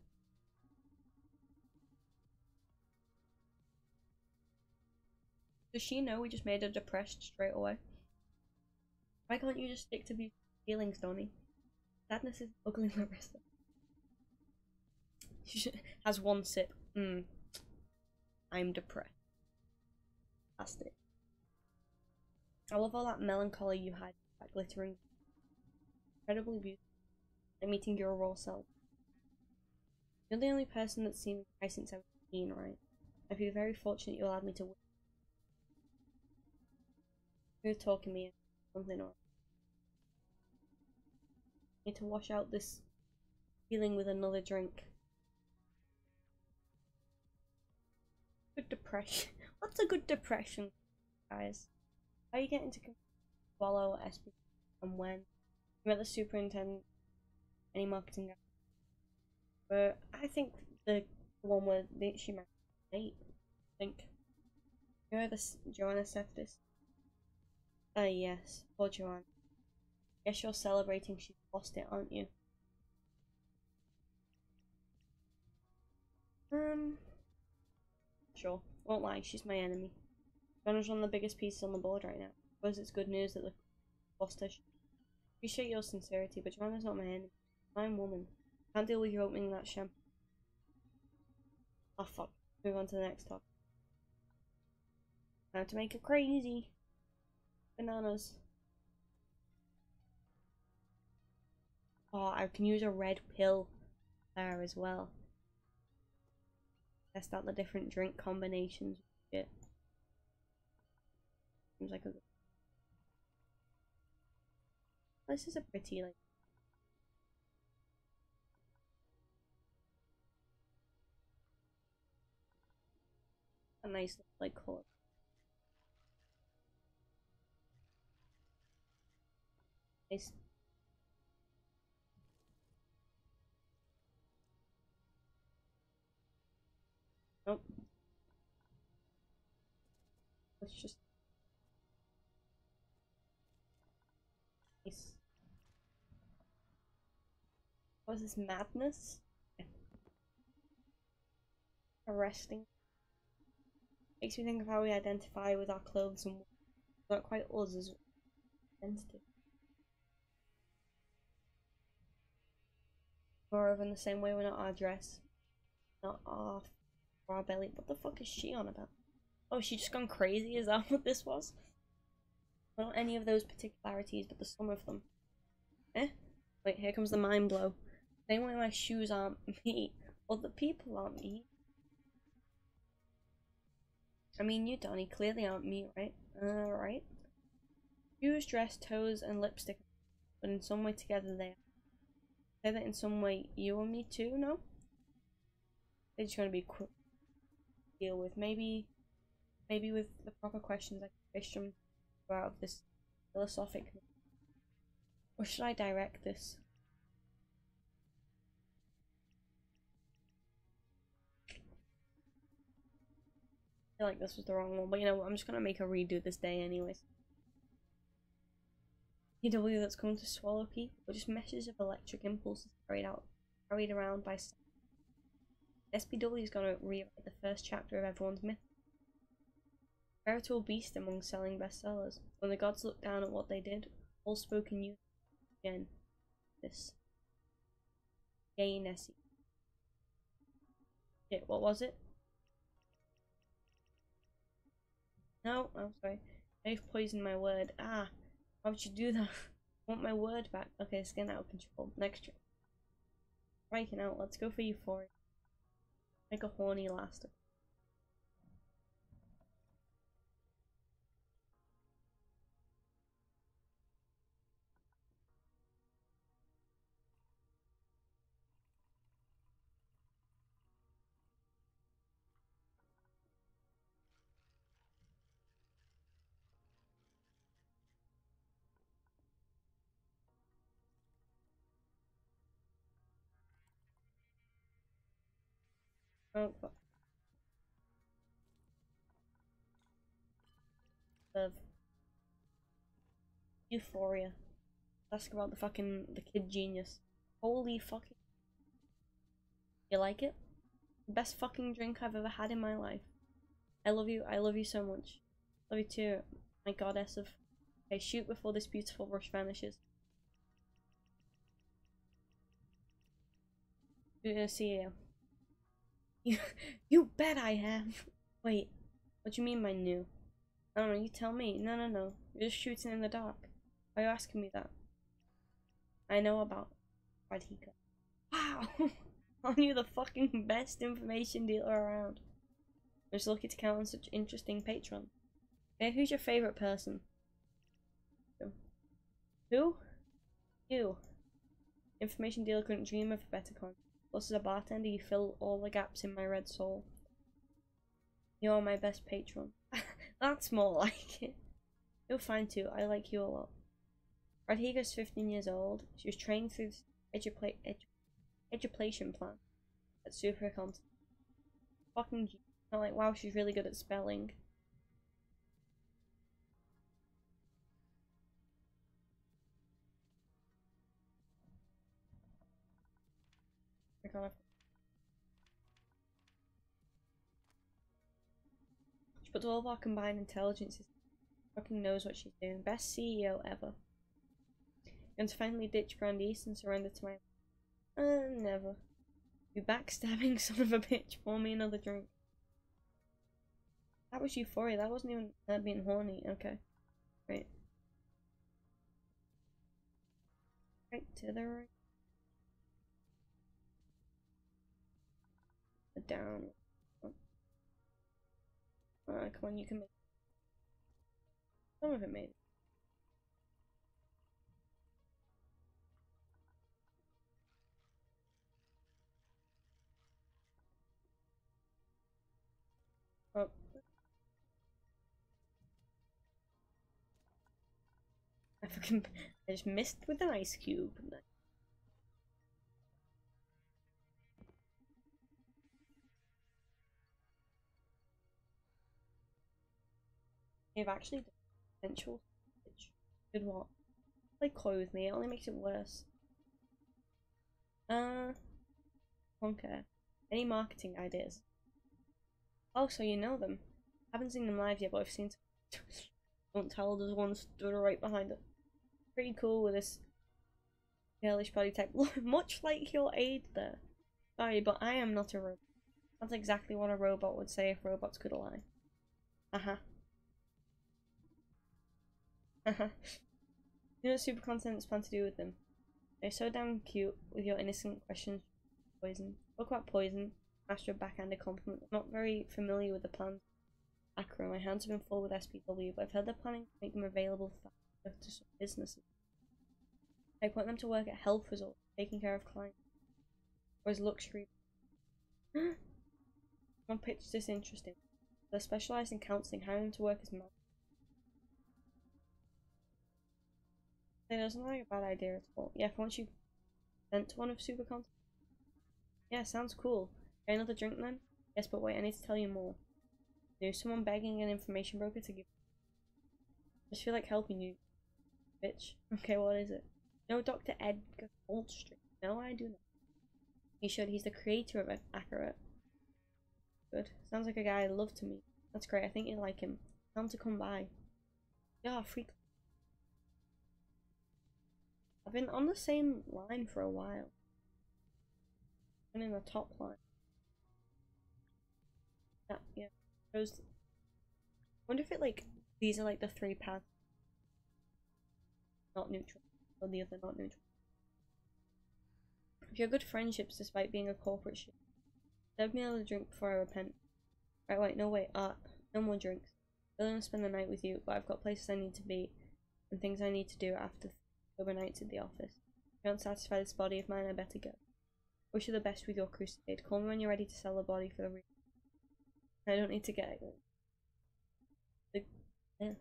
S1: Does she know we just made her depressed straight away? Why can't you just stick to your feelings, Donnie? Sadness is ugly Marissa. She has one sip. I'm depressed. That's it. I love all that melancholy you had, that glittering. Incredibly beautiful. I'm meeting your raw self. You're the only person that's seen me since I was 18, right? I feel very fortunate you allowed me to win. You're talking me into something or I need to wash out this feeling with another drink. Good depression. What's a good depression, guys? How are you getting to swallow SP and when? You met the superintendent, any marketing guy? But I think the one where she met Nate, I think. You know this Joanna Seftis? Yes, poor Joanna. Guess you're celebrating she's lost it, aren't you? Sure. Won't lie, she's my enemy. Joanna's one of the biggest pieces on the board right now. Suppose it's good news that the lost her. Appreciate your sincerity, but Joanna's not my enemy. I'm a woman. Can't deal with you opening that champagne. Oh fuck. Move on to the next topic. How to make it crazy. Bananas. Oh, I can use a red pill there as well. Test out the different drink combinations. Shit. Seems like a good. This is a pretty like. A nice like color. Nice. Nope. Let's just nice. What is this madness? Arresting. Makes me think of how we identify with our clothes and not quite us as identity. More of in the same way we're not our dress, not our belly. What the fuck is she on about? Oh, she just gone crazy? Is that what this was? Not any of those particularities, but the sum of them. Eh? Wait, here comes the mind blow. Same way my shoes aren't me, other people aren't me. I mean, you, Donnie, clearly aren't me, right? Right? Shoes, dress, toes, and lipstick, but in some way together they are. Say that in some way you and me too, no? They're just gonna be quick to deal with. Maybe with the proper questions I can fish them out of this philosophic. Or should I direct this? I feel like this was the wrong one, but you know what, I'm just gonna make her redo this day anyways. EW that's going to swallow people, or just meshes of electric impulses carried around by SPW is gonna rewrite the first chapter of everyone's myth. Veritable beast among selling bestsellers. When the gods looked down at what they did, all spoke in unison again. This. Yay, Nessie. Shit, what was it? No, I'm sorry. They've poisoned my word. Ah, how would you do that? I want my word back. Okay, it's getting out of control. Next year. Striking out. Let's go for Euphoria. Make a horny last. Oh, fuck. Of Euphoria. Ask about the kid genius. Holy fucking. You like it? The best fucking drink I've ever had in my life. I love you so much. Love you too, my goddess of. Okay, shoot before this beautiful rush vanishes. You're gonna see you. You bet I have. Wait, what do you mean by new? I don't know, you tell me. No. You're just shooting in the dark. Why are you asking me that? I know about Radhika. Wow! Aren't you the fucking best information dealer around? I'm just lucky to count on such interesting patrons. Okay, who's your favorite person? Who? You. Information dealer couldn't dream of a better con. Plus, as a bartender, you fill all the gaps in my red soul. You're my best patron. That's more like it. You're fine too. I like you a lot. Radhika's 15 years old. She was trained through the education plan at Supercon. Fucking G. Not like, wow, she's really good at spelling. She puts all of our combined intelligences. Fucking knows what she's doing. Best CEO ever. Going to finally ditch Grand East and surrender to my. Never. You backstabbing son of a bitch. Pour me another drink. That was Euphoria. That wasn't even that being horny. Okay. Right. Right to the right. Down. Oh. Come on, you can make. Some of it made it. Oh, I just missed with an ice cube. They've actually done potential damage. Good what? Like clothe me, it only makes it worse. Okay. Any marketing ideas? Oh, so you know them. Haven't seen them live yet, but I've seen some. Don't tell, there's one stood right behind it. Pretty cool with this girlish body type. Much like your aide there. Sorry, but I am not a robot. That's exactly what a robot would say if robots could lie. Uh-huh. Uh-huh. You know what super contents plan to do with them? They're so damn cute with your innocent questions. Poison. Talk about poison. Master of backhanded compliment. I'm not very familiar with the plans. Acro. My hands have been full with SPW, but I've heard they're planning to make them available to some businesses. I want them to work at health resorts, taking care of clients. Or as luxury. One pitch this interesting. They're specialised in counselling, hiring them to work as man. It doesn't like a bad idea at all. Yeah, if once you sent one of super content. Yeah, sounds cool. Get another drink then? Yes, but wait, I need to tell you more. There's someone begging an information broker to give. I just feel like helping you, bitch. Okay, what is it? No, Dr. Edgar Goldstreet. No, I do not. You should. He's the creator of it. Accurate. Good. Sounds like a guy I'd love to meet. That's great. I think you'd like him. Tell him to come by. Yeah, freak. I've been on the same line for a while. Been in the top line. Yeah. Those. Wonder if it like these are like the 3 paths. Not neutral. Or the other not neutral. If you're good friendships despite being a corporate shit. Serve me another drink before I repent. Right, wait, no wait, no more drinks. I really want to spend the night with you, but I've got places I need to be and things I need to do after overnights at the office. If you don't satisfy this body of mine, I better go. Wish you the best with your crusade. Call me when you're ready to sell the body for the real. I don't need to get it. Yeah,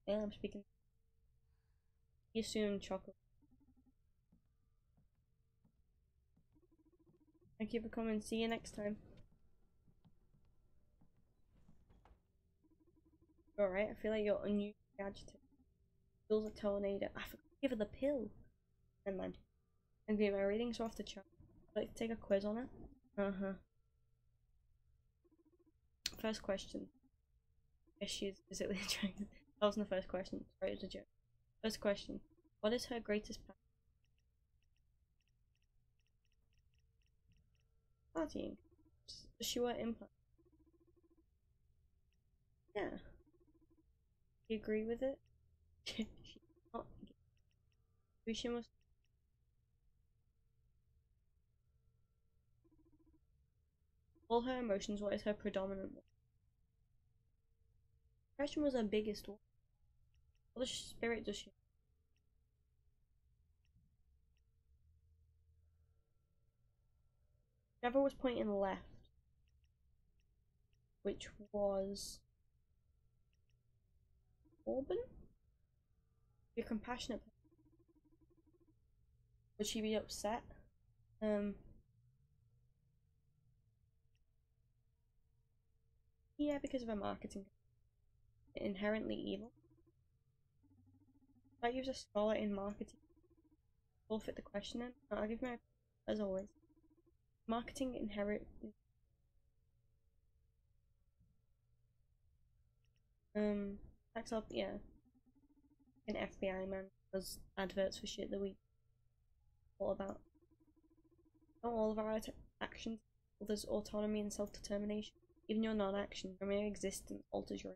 S1: I'm speaking. See you soon, chocolate. Thank you for coming. See you next time. Alright, I feel like you're unusually agitated. Feels a tornado. I forgot to give her the pill. Never mind. Okay, my readings are off the chart. I'd like to take a quiz on it. First question. Is she physically attracted? That wasn't the first question. Sorry, it was a joke. First question. What is her greatest passion? Partying. Does she wear implants? Yeah. Do you agree with it? She's not. She must. All her emotions, what is her predominant one? Depression was her biggest one. What spirit does she? Trevor was pointing left, which was Auburn? You're compassionate. Would she be upset? Yeah, because of her marketing. Inherently evil. If I use a scholar in marketing, will fit the question in. I'll give my, as always. Marketing inherently. Tax up, yeah. An FBI man does adverts for shit that we all about. Not all of our actions, there's autonomy and self-determination. Even your non-action, your mere existence alters your.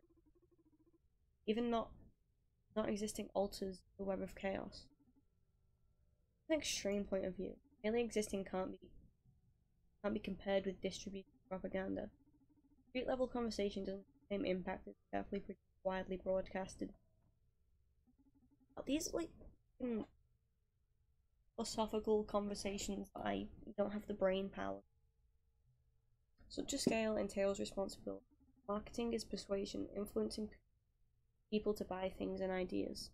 S1: Even not existing alters the web of chaos. An extreme point of view. Merely existing can't be compared with distributed propaganda. Street level conversation doesn't have the same impact as carefully produced, widely broadcasted. These like philosophical conversations that I don't have the brain power. Such a scale entails responsibility. Marketing is persuasion, influencing people to buy things and ideas.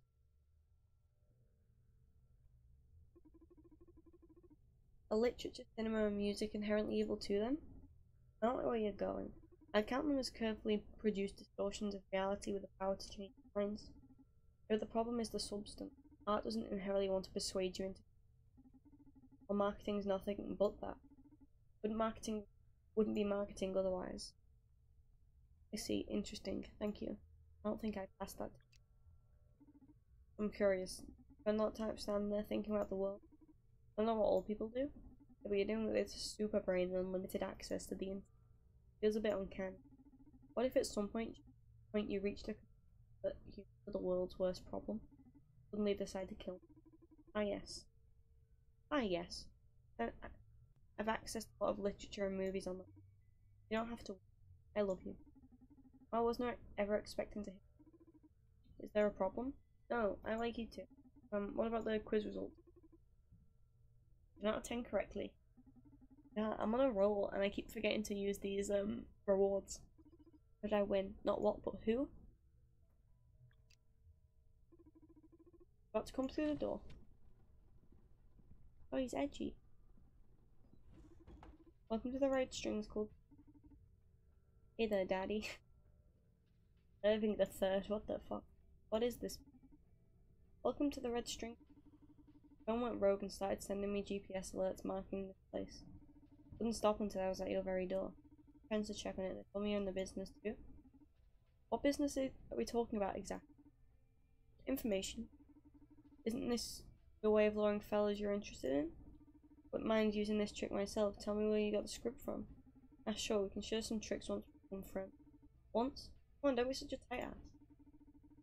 S1: Are literature, cinema, and music inherently evil to them? I don't know where you're going. I'd count them as carefully produced distortions of reality with the power to change minds. But the problem is the substance. Art doesn't inherently want to persuade you into. Well, marketing's nothing but that. Wouldn't be marketing otherwise. I see. Interesting. Thank you. I don't think I passed that. I'm curious. Spend a lot of time standing there thinking about the world. I don't know what old people do. But you're doing with a super brain and unlimited access to the internet. Feels a bit uncanny. What if at some point you reach the that you are the world's worst problem? Suddenly decide to kill me? Ah yes. Ah yes. I've accessed a lot of literature and movies on that. You don't have to. I love you. I wasn't ever expecting to hit. Is there a problem? No, I like you too. What about the quiz results? 10 out of 10 correctly. Yeah, I'm on a roll and I keep forgetting to use these rewards. Did I win? Not what, but who? About to come through the door. Oh, he's edgy. Welcome to the Red Strings Club. Hey there, Daddy. Irving the Third, what the fuck? What is this? Welcome to the Red String. Someone went rogue and started sending me GPS alerts marking this place. Wouldn't stop until I was at your very door. Friends to check on it. They told me you're in the business too. What business are we talking about exactly? Information. Isn't this your way of luring fellas you're interested in? Wouldn't mind using this trick myself. Tell me where you got the script from. Ah, sure, we can share some tricks once we become friends. Once? Come on, don't be such a tight ass.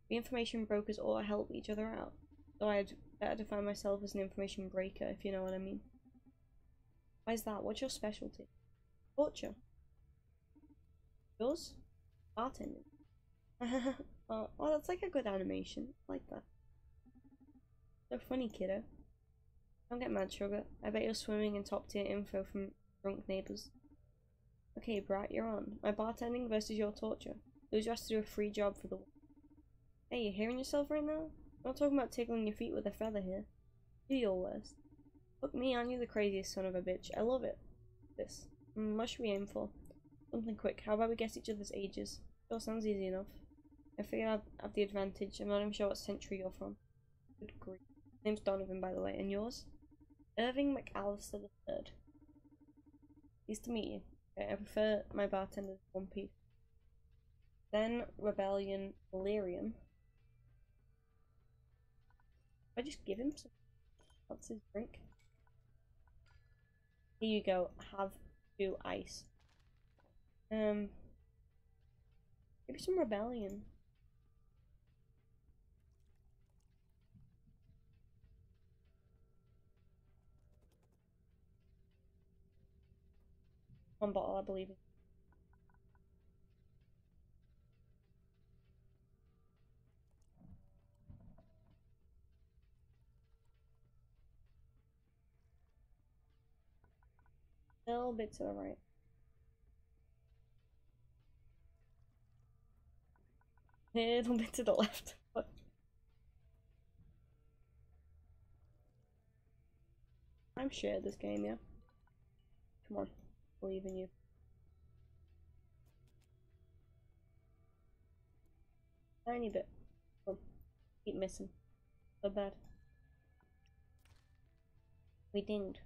S1: The information brokers all help each other out. So I'd better define myself as an information breaker, if you know what I mean. Why is that? What's your specialty? Torture. Yours? Bartending. Oh, that's like a good animation. I like that. So funny, kiddo. Don't get mad, sugar. I bet you're swimming in top tier info from drunk neighbors. Okay, Brat, you're on. My bartending versus your torture. Who's asked to do a free job for the world? Hey, you hearing yourself right now? I'm not talking about tickling your feet with a feather here. Do your worst. Look me, aren't you the craziest son of a bitch? I love it. This. What should we aim for? Something quick. How about we guess each other's ages? Sure, sounds easy enough. I figured I'd have the advantage. I'm not even sure what century you're from. Good grief. Name's Donovan, by the way. And yours? Irving McAllister III. Pleased to meet you. Okay, I prefer my bartender's one piece. Then Rebellion Valerian. I just give him some. What's his drink? Here you go. Have 2 ice. Maybe some Rebellion. One bottle, I believe. A little bit to the right. A little bit to the left. I'm sure this game, yeah. Come on, believe in you. Tiny bit. Oh, keep missing. So bad. We dinged.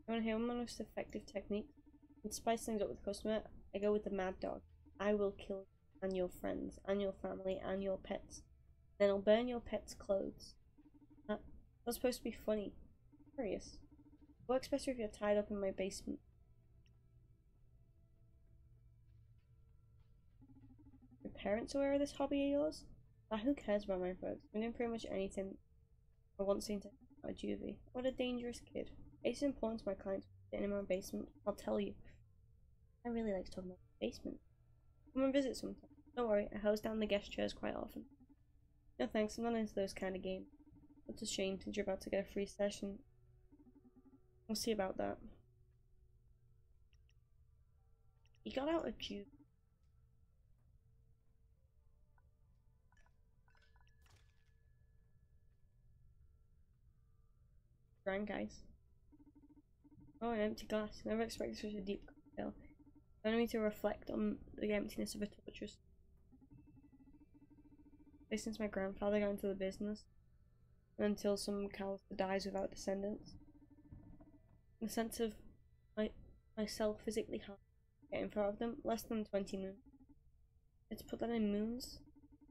S1: You wanna hear my most effective technique? To spice things up with the customer, I go with the mad dog. I will kill you and your friends and your family and your pets. Then I'll burn your pets' clothes. That's supposed to be funny. Curious. Works better if you're tied up in my basement. Your parents aware of this hobby of yours? Who cares about my folks? I'm doing pretty much anything I want seen to a juvie. What a dangerous kid. It's important to my clients sitting in my basement. I'll tell you. I really like talking about the basement. Come and visit sometime. Don't worry, I hose down the guest chairs quite often. No thanks, I'm not into those kind of games. That's a shame since you're about to get a free session. We'll see about that. He got out a juvie. drank ice. Oh, an empty glass. Never expected such a deep cocktail. Allowing me to reflect on the emptiness of a torturous. Since my grandfather got into the business, until some Callister dies without descendants. The sense of myself physically hard getting far of them, less than 20 moons. Let's put that in moons.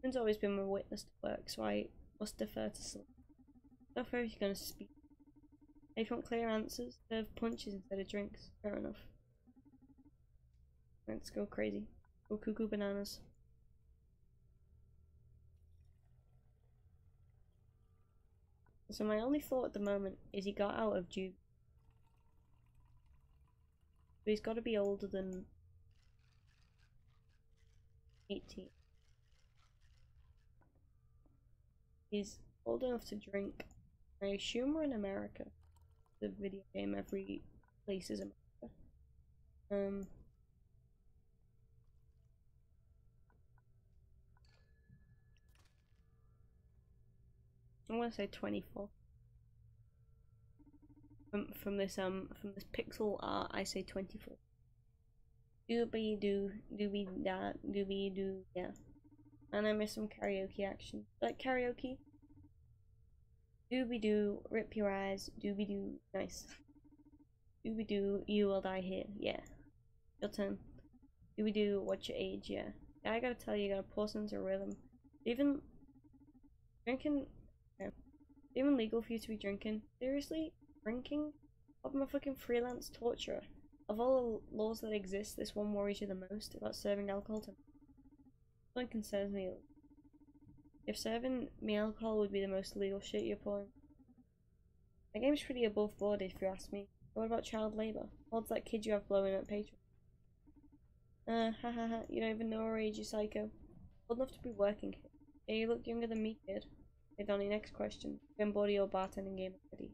S1: Moon's always been my witness to work, so I must defer to sleep. Not fair if you're gonna speak. If you want clear answers, serve punches instead of drinks. Fair enough. Let's go crazy. Go cuckoo bananas. So my only thought at the moment is he got out of juvie. But he's got to be older than 18. He's old enough to drink. I assume we're in America. The video game, every place is America. I'm gonna say 24. From this pixel art, I say 24. Doobie doo, doobie da, doobie doo, yeah. And I miss some karaoke action. Like karaoke? Doobie doo, rip your eyes, doobie doo, nice. Doobie doo, you will die here, yeah. Your turn. Doobie doo, what's your age, yeah. Yeah, I gotta tell you, you gotta pause into rhythm. Even drinking, yeah. Even legal for you to be drinking. Seriously? Drinking? I'm a fucking freelance torturer. Of all the laws that exist, this one worries you the most about serving alcohol to me. One concerns me. If serving me alcohol would be the most illegal shit you're pulling. The game's pretty above board if you ask me. What about child labour? What's that kid you have blowing up Patreon? Hahaha, you don't even know our age, you psycho. Old enough to be working here. Yeah, you look younger than me, kid. Hey Donnie, next question. Been bored of your bartending game already.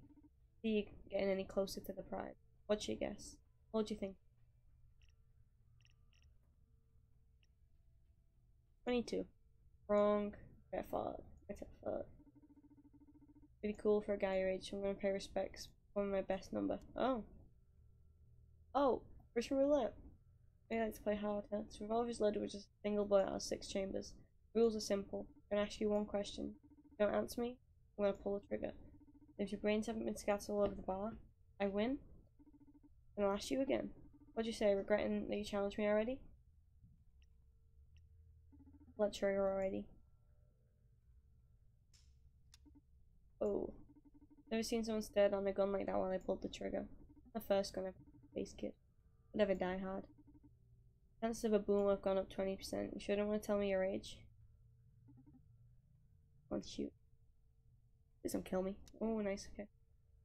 S1: See you getting any closer to the prize. What's your guess? What do you think? 22. Wrong. Get fucked. Get fucked. Pretty cool for a guy your age, so I'm gonna pay respects. One my best number. Oh. Oh! Russian roulette. I like to play hard, huh? So revolver's loaded with just a single bullet out of 6 chambers. Rules are simple. I'm gonna ask you one question. If you don't answer me, I'm gonna pull the trigger. If your brains haven't been scattered all over the bar, I win. And I'll ask you again. What'd you say, regretting that you challenged me already? Let trigger already. Oh. Never seen someone stare down a gun like that while I pulled the trigger. The first gun I've faced, kid. I'd ever die hard. Chances of a boom have gone up 20%. You sure don't want to tell me your age? Come on, shoot. Please don't kill me. Oh, nice, okay.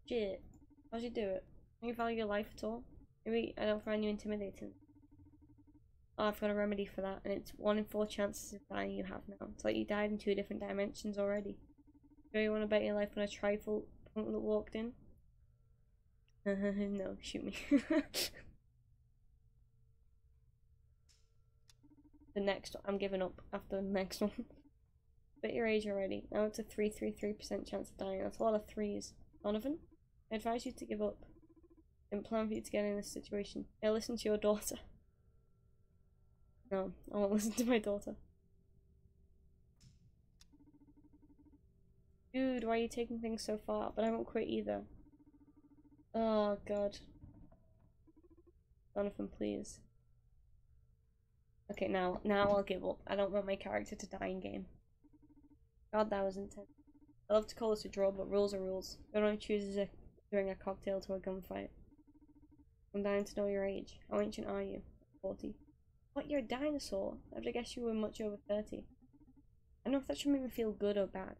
S1: Shit. How'd you do it? Don't you value your life at all? Maybe I don't find you intimidating. Oh, I've got a remedy for that, and it's 1 in 4 chances of dying you have now. It's like you died in 2 different dimensions already. Sure you want to bet your life on a trifle punk that walked in? No, shoot me. The next one, I'm giving up after the next one. Bet your age already. Now it's a 333% chance of dying. That's a lot of 3s. Donovan, I advise you to give up. Didn't plan for you to get in this situation. Hey, listen to your daughter. No, I won't listen to my daughter. Dude, why are you taking things so far? But I won't quit either. Oh, God. Donovan, please. Okay, now I'll give up. I don't want my character to die in game. God, that was intense. I love to call this a draw, but rules are rules. No one chooses during a cocktail to a gunfight. I'm dying to know your age. How ancient are you? 40. What, you're a dinosaur? I would guess you were much over 30. I don't know if that should make me feel good or bad.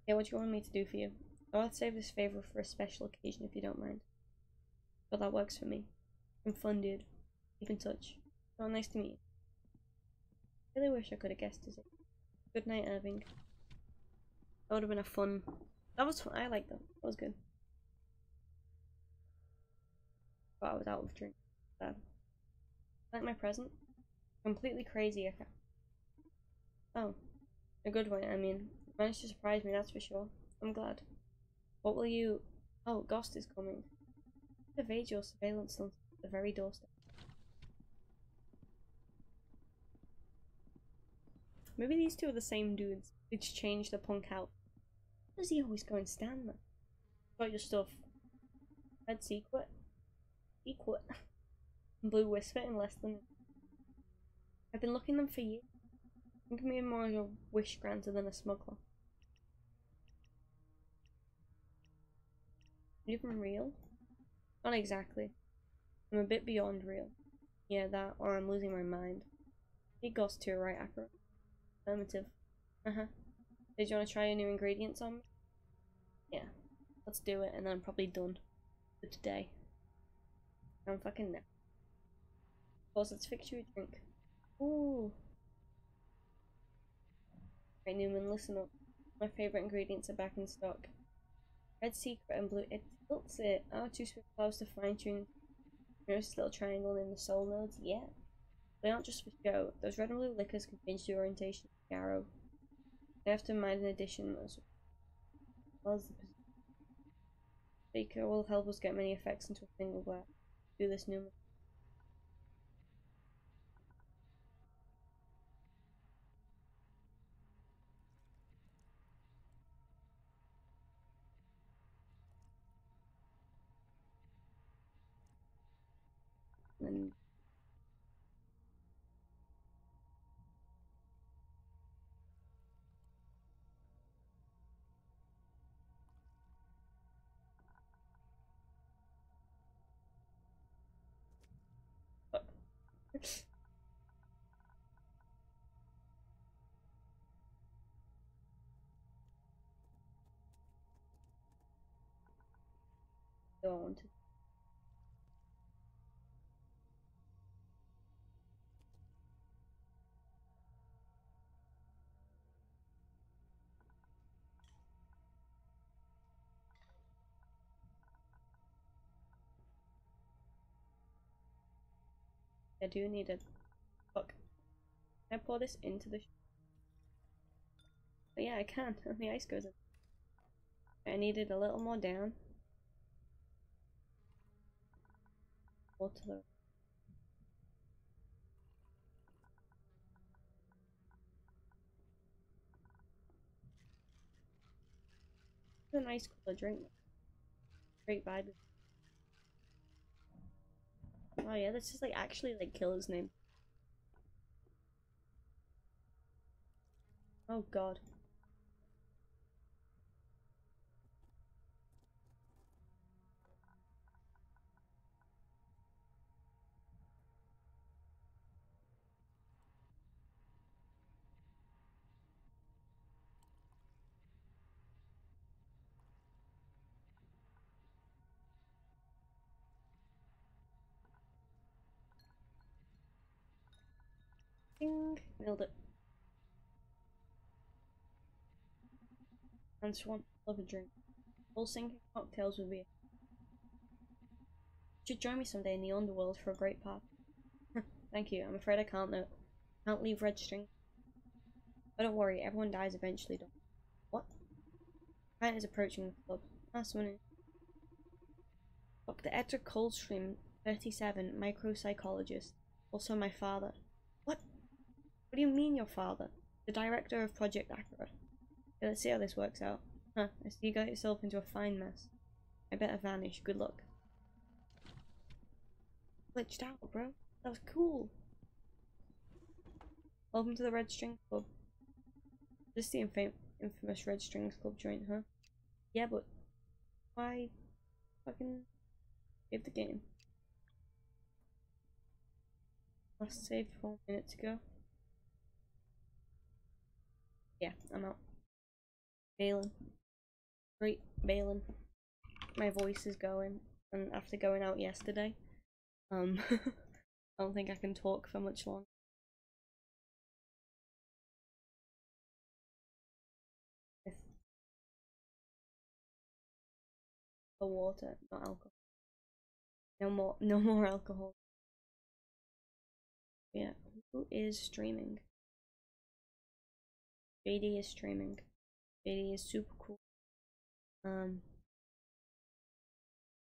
S1: Yeah, what do you want me to do for you? I'll save this favor for a special occasion if you don't mind. But that works for me. I'm fun, dude. Keep in touch. Oh, nice to meet you. I really wish I could have guessed his age. Good night, Irving. That would have been a fun. That was fun. I liked that. That was good. But I was out of drink. Bad. Like my present? Completely crazy. Oh, a good one. I mean, managed to surprise me. That's for sure. I'm glad. What will you Oh, Ghost is coming. Evade your surveillance on the very doorstep. Maybe these two are the same dudes. They just changed the punk out. Why does he always go and stand there? Got your stuff. Red Secret. Secret. Blue Whisper in less than. I've been looking them for years. Think of me more as a wish granter than a smuggler. Even real? Not exactly. I'm a bit beyond real. Yeah, that, or I'm losing my mind. You Ghost too, right, Accurate? Affirmative. Did you want to try your new ingredients on me? Yeah. Let's do it, and then I'm probably done for today. I'm fucking now. Of course, let's fix you a drink. Ooh. Right, Newman, listen up. My favorite ingredients are back in stock. Red Secret and Blue. It tilts it. Our two swift clouds to fine tune. Nearest little triangle in the soul nodes. Yeah. They aren't just for show. Those red and blue liquors can change the orientation of the arrow. They have to mind an addition as well as the speaker will help us get many effects into a single glass. Do this, Newman. And go on to. I do need a. Fuck. Can I pour this into the. But yeah, I can. The ice goes in. I needed a little more down. Or to the. It's a nice color drink. Great vibe. Oh yeah, this is like actually like Killer's name. Oh god. Ding! Nailed it. And Swan, love a drink. Full sinking cocktails would be. Should join me someday in the underworld for a great party. Thank you. I'm afraid I can't though. Can't leave red string. But don't worry, everyone dies eventually. Don't. What? Client is approaching the club. Ah, someone in. Dr. Edgar Coldstream, 37, micropsychologist. Also my father. What? What do you mean your father? The director of Project Acura. Okay, let's see how this works out. Huh, I see you got yourself into a fine mess. I better vanish. Good luck. Glitched out, bro. That was cool. Welcome to the Red Strings Club. This is the infamous Red Strings Club joint, huh? Yeah, but why fucking save the game? Last save 4 minutes ago. Yeah, I'm out. Bailing. Great bailing. My voice is going, and after going out yesterday, I don't think I can talk for much longer. For water, not alcohol. No more alcohol. Yeah, who is streaming? JD is streaming. JD is super cool.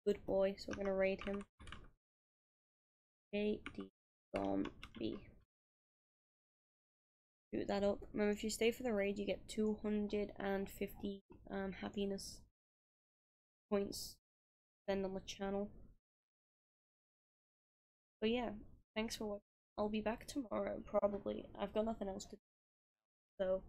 S1: good boy, so we're gonna raid him. ABDOMB. Shoot that up. Remember, if you stay for the raid, you get 250 happiness points then on the channel. But yeah, thanks for watching. I'll be back tomorrow, probably. I've got nothing else to do. So,